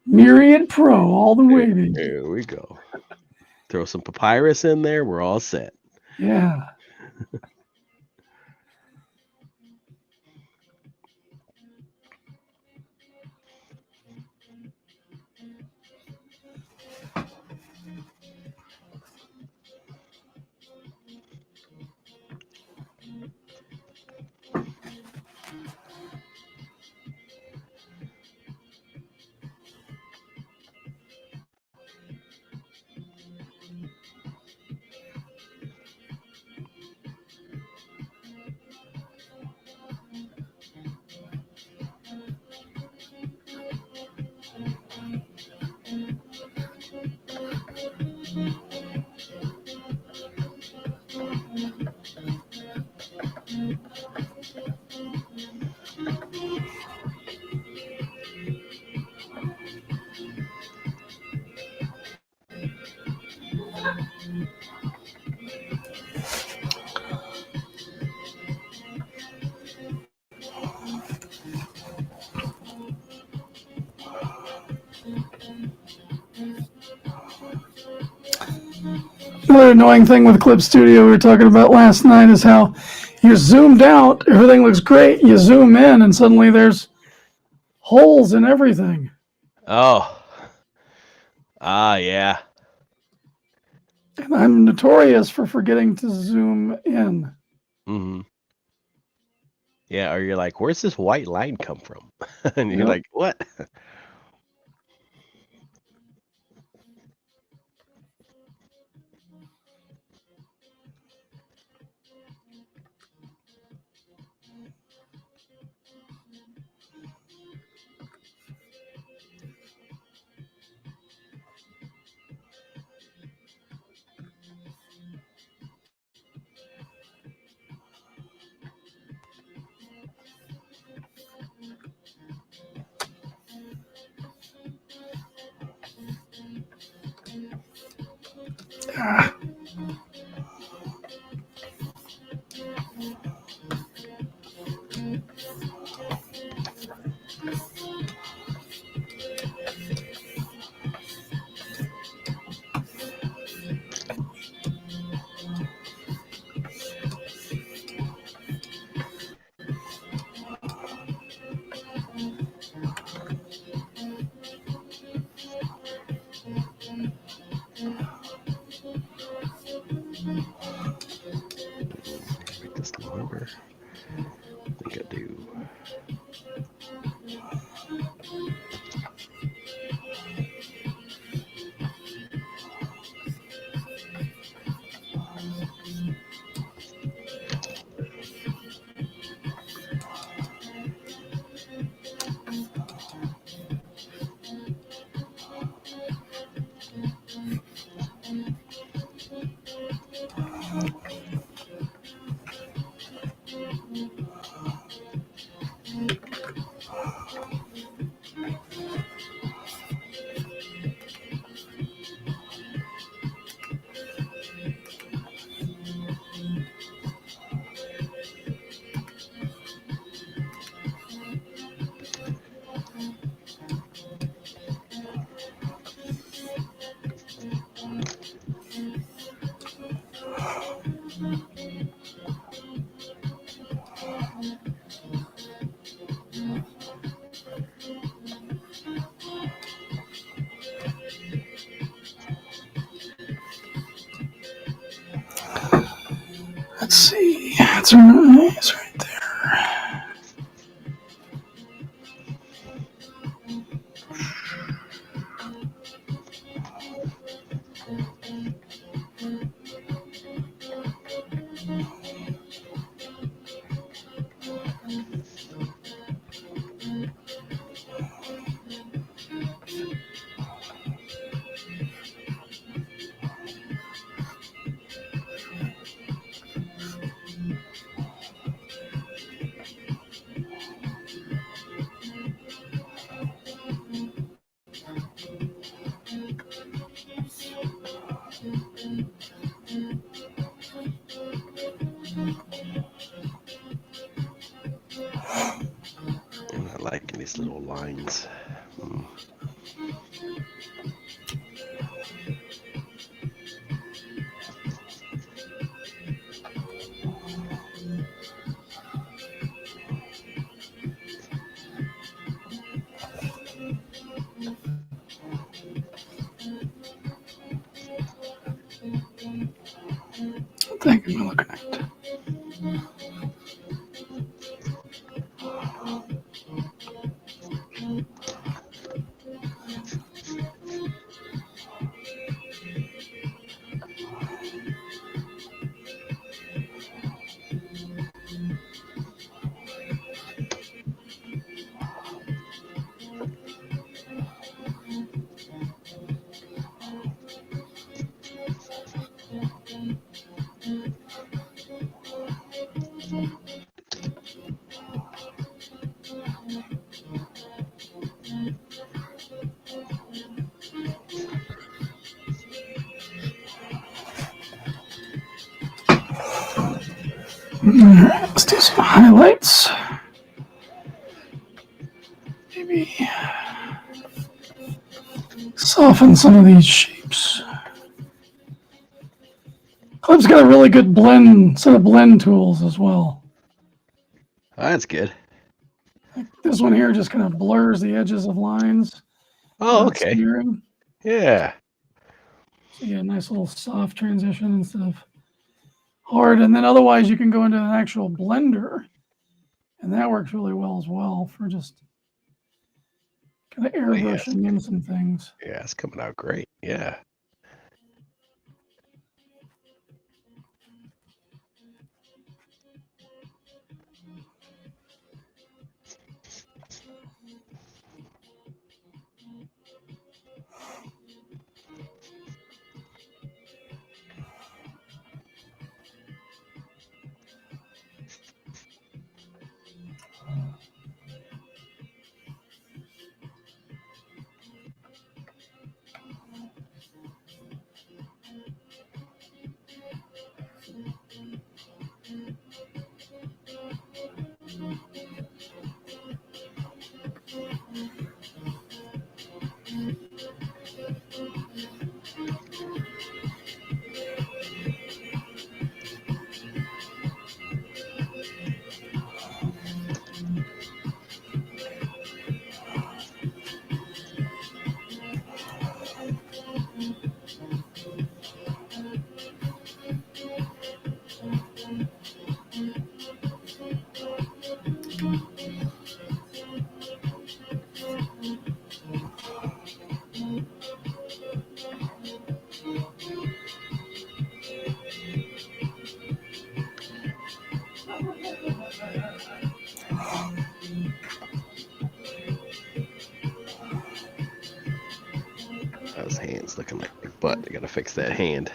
Myriad Pro all the way, baby. There we go. Throw some papyrus in there. We're all set. Yeah. Another annoying thing with Clip Studio we were talking about last night is how you're zoomed out, everything looks great, you zoom in, and suddenly there's holes in everything. Oh. Yeah. And I'm notorious for forgetting to zoom in. Mm-hmm. Yeah, or you're like, where's this white line come from? And you're like, what? Make this longer. I think I do. Let's see. That's nice right there. I'm not liking these little lines. What the heck am I looking at? Let's do some highlights. Maybe soften some of these shapes. Clip's got a really good set of blend tools as well. Oh, that's good. This one here just kind of blurs the edges of lines. Oh, okay. Smearing. Yeah. So you get a nice little soft transition instead of hard. And then otherwise you can go into an actual blender. And that works really well as well for just kind of airbrushing in some things. Yeah, it's coming out great. Yeah. His hand's looking like my butt. I gotta fix that hand.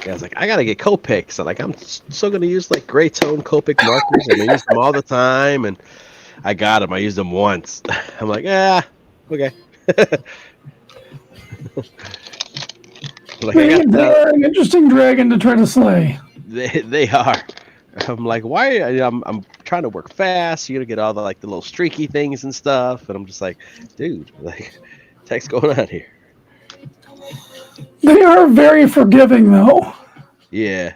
Yeah, I was like, I gotta get Copics. I'm still gonna use like gray tone Copic markers. I use them all the time, and I got them. I used them once. I'm like, okay. Like, They're an interesting dragon to try to slay. They are. I'm like, why? I'm trying to work fast. You gotta get all the the little streaky things and stuff, and I'm just like, dude, like, what's going on here? They are very forgiving, though. Yeah.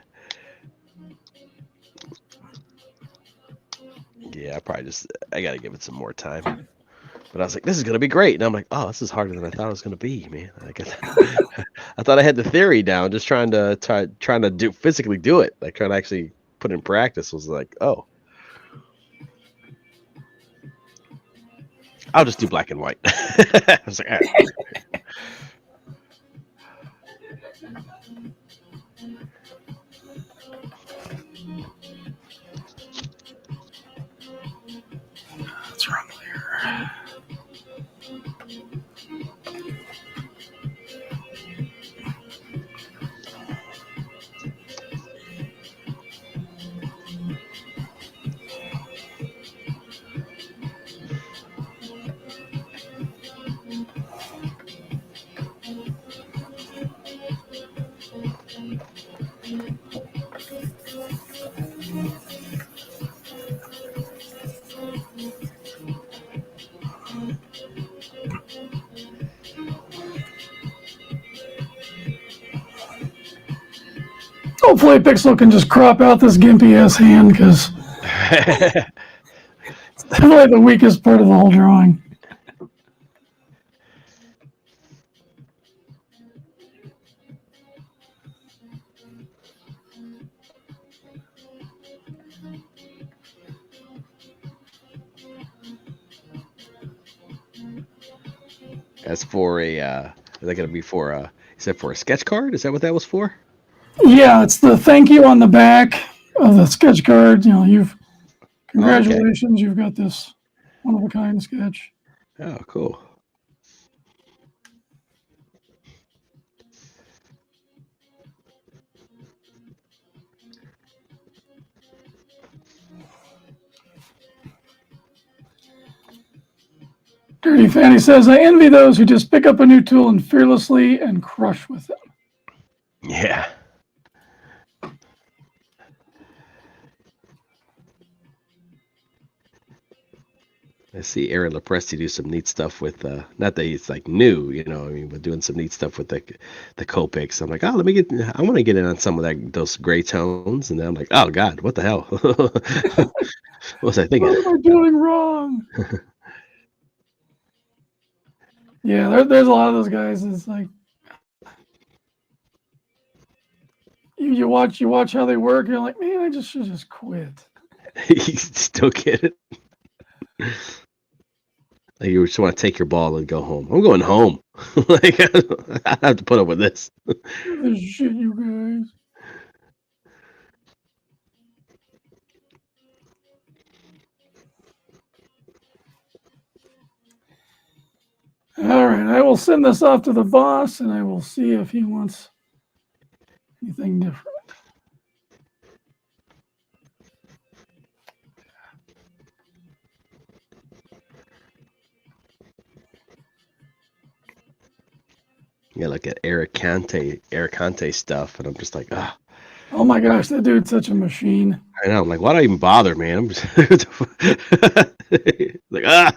Yeah, I gotta give it some more time. But I was like, this is gonna be great, and I'm like, oh, this is harder than I thought it was gonna be, man. I thought I had the theory down, just trying to physically do it, like trying to actually put in practice was like, oh, I'll just do black and white. I was like, all right. What's wrong here? Hopefully Pixel can just crop out this gimpy ass hand, because it's definitely the weakest part of the whole drawing. That's for a. Is that gonna be for a? Is that for a sketch card? Is that what that was for? Yeah, it's the thank you on the back of the sketch card. Congratulations, you've got this one of a kind sketch. Oh, cool. Dirty Fanny says, I envy those who just pick up a new tool and fearlessly and crush with it. Yeah. I see Aaron Lepresti do some neat stuff with not that he's like new, you know, I mean, but doing some neat stuff with the Copics. I'm like, oh, I want to get in on some of those gray tones, and then I'm like, oh God, what the hell? What was I thinking? What am I doing wrong? Yeah, there's a lot of those guys. It's like you watch how they work. You're like, man, I should just quit. You still get it. Like you just want to take your ball and go home. I'm going home. Like I have to put up with this. This shit, you guys. All right, I will send this off to the boss, and I will see if he wants anything different. Yeah, like at Eric Conte stuff, and I'm just like, ah. Oh my gosh, that dude's such a machine. I know. I'm like, why do I even bother, man? I'm just like, ah.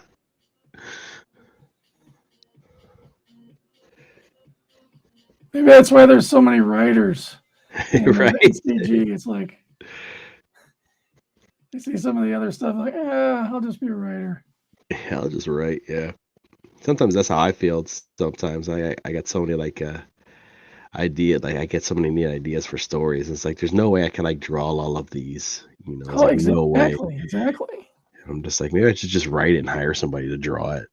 Maybe that's why there's so many writers. Right. CG, it's like you see some of the other stuff, like, I'll just be a writer. Yeah, I'll just write. Yeah. Sometimes that's how I feel. Sometimes I got so many like idea, like I get so many neat ideas for stories. It's like there's no way I can like draw all of these. You know, Oh, like, no way. exactly. I'm just like, maybe I should just write it and hire somebody to draw it.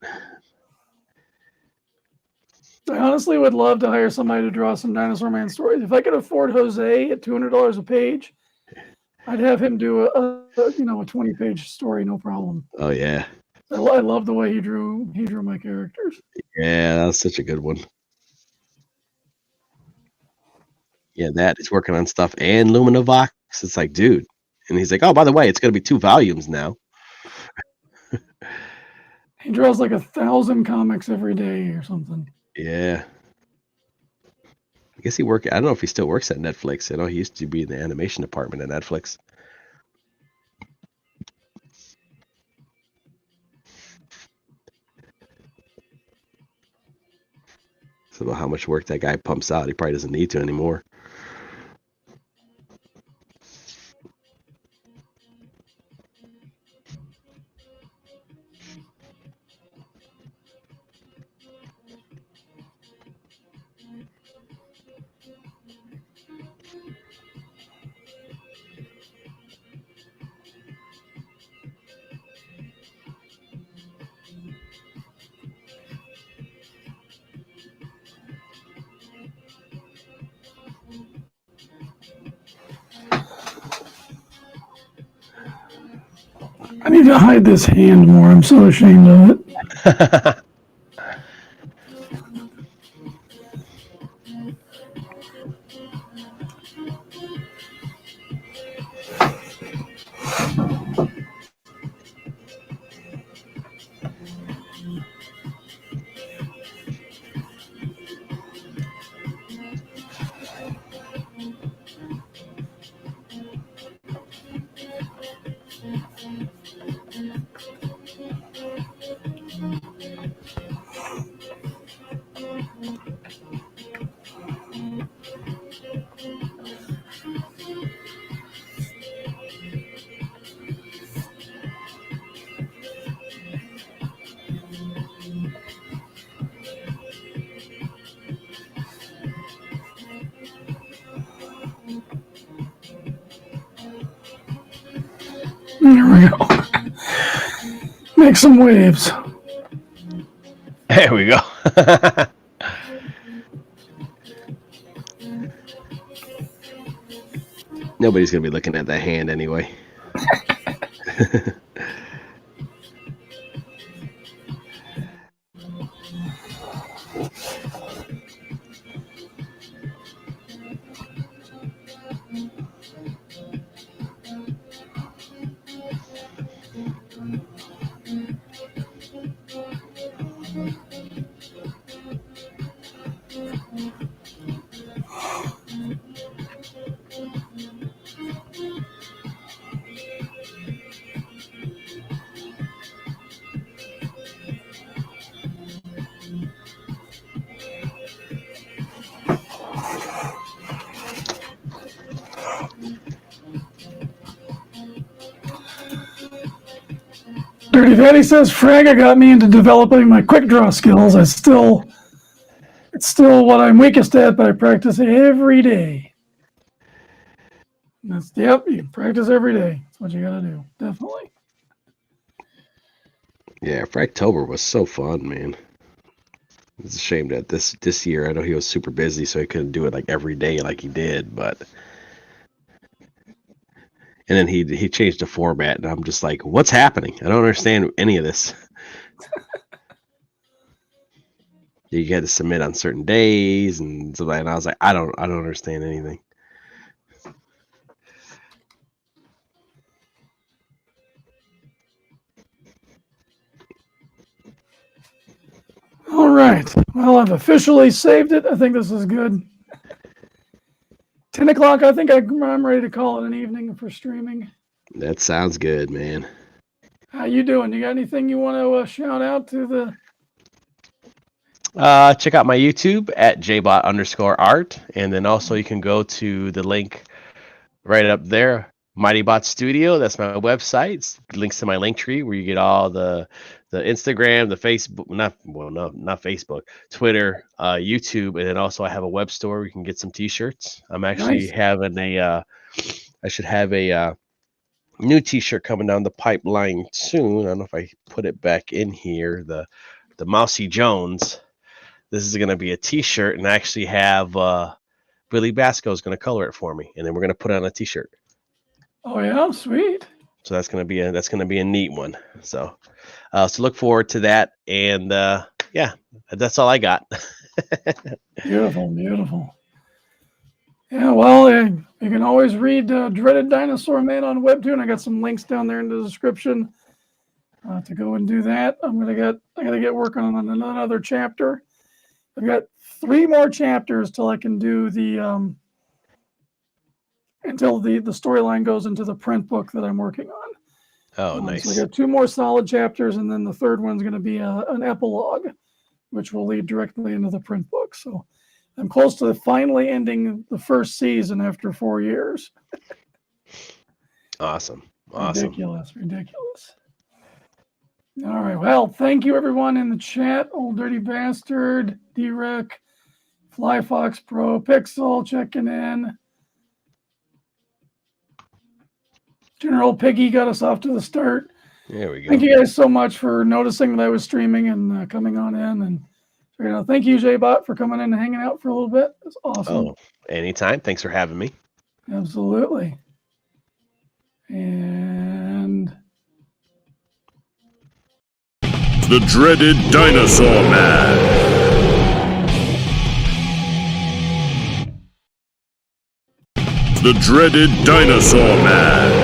I honestly would love to hire somebody to draw some Dinosaur Man stories. If I could afford Jose at $200 a page, I'd have him do a 20-page story, no problem. Oh yeah. I love the way he drew my characters. Yeah, that's such a good one. Yeah, that is working on stuff and Luminavox. It's like, dude. And he's like, oh, by the way, it's going to be 2 volumes now. He draws like 1,000 comics every day or something. Yeah. I guess I don't know if he still works at Netflix. I know he used to be in the animation department at Netflix. So about how much work that guy pumps out, he probably doesn't need to anymore. I need to hide this hand more. I'm so ashamed of it. There we go. Make some waves. There we go. Nobody's going to be looking at that hand anyway. Dirty Fatty says Fragga got me into developing my quick draw skills. It's still what I'm weakest at, but I practice every day. Yep, you practice every day. That's what you gotta do. Definitely. Yeah, Fractober was so fun, man. It's a shame that this year, I know he was super busy, so he couldn't do it like every day like he did, but and then he changed the format, and I'm just like, what's happening? I don't understand any of this. You had to submit on certain days and so, and I was like, I don't understand anything. All right. Well, I've officially saved it. I think this is good. 10 o'clock, I think I'm ready to call it an evening for streaming. That sounds good, man. How you doing? You got anything you want to shout out to the... Check out my YouTube at jbot_art, and then also you can go to the link right up there, Mighty Bot Studio. That's my website. It's links to my link tree where you get all the Instagram, the Facebook, not Facebook, Twitter, YouTube, and then also I have a web store where you can get some T-shirts. I'm actually having I should have a new T-shirt coming down the pipeline soon. I don't know if I put it back in here. The Mousy Jones. This is going to be a T-shirt, and I actually have Billy Basco is going to color it for me, and then we're going to put it on a T-shirt. Oh yeah, sweet. So that's going to be a neat one. So look forward to that, and yeah, that's all I got. Beautiful. Yeah, well, you can always read Dreaded Dinosaur Man on Webtoon. I got some links down there in the description to go and do that. I gotta get working on another chapter. I've got 3 more chapters till I can do until the storyline goes into the print book that I'm working on. Oh, nice. So I got 2 more solid chapters, and then the third one's going to be an epilogue, which will lead directly into the print book. So I'm close to finally ending the first season after 4 years. Awesome. Ridiculous. All right. Well, thank you everyone in the chat. Old Dirty Bastard, D-Rec, Fly Fox Pro, Pixel checking in. General Piggy got us off to the start. There we go. Thank you guys so much for noticing that I was streaming and coming on in. And thank you, J-Bot, for coming in and hanging out for a little bit. It's awesome. Oh, anytime. Thanks for having me. Absolutely. And The dreaded Dinosaur Man. The dreaded Dinosaur Man.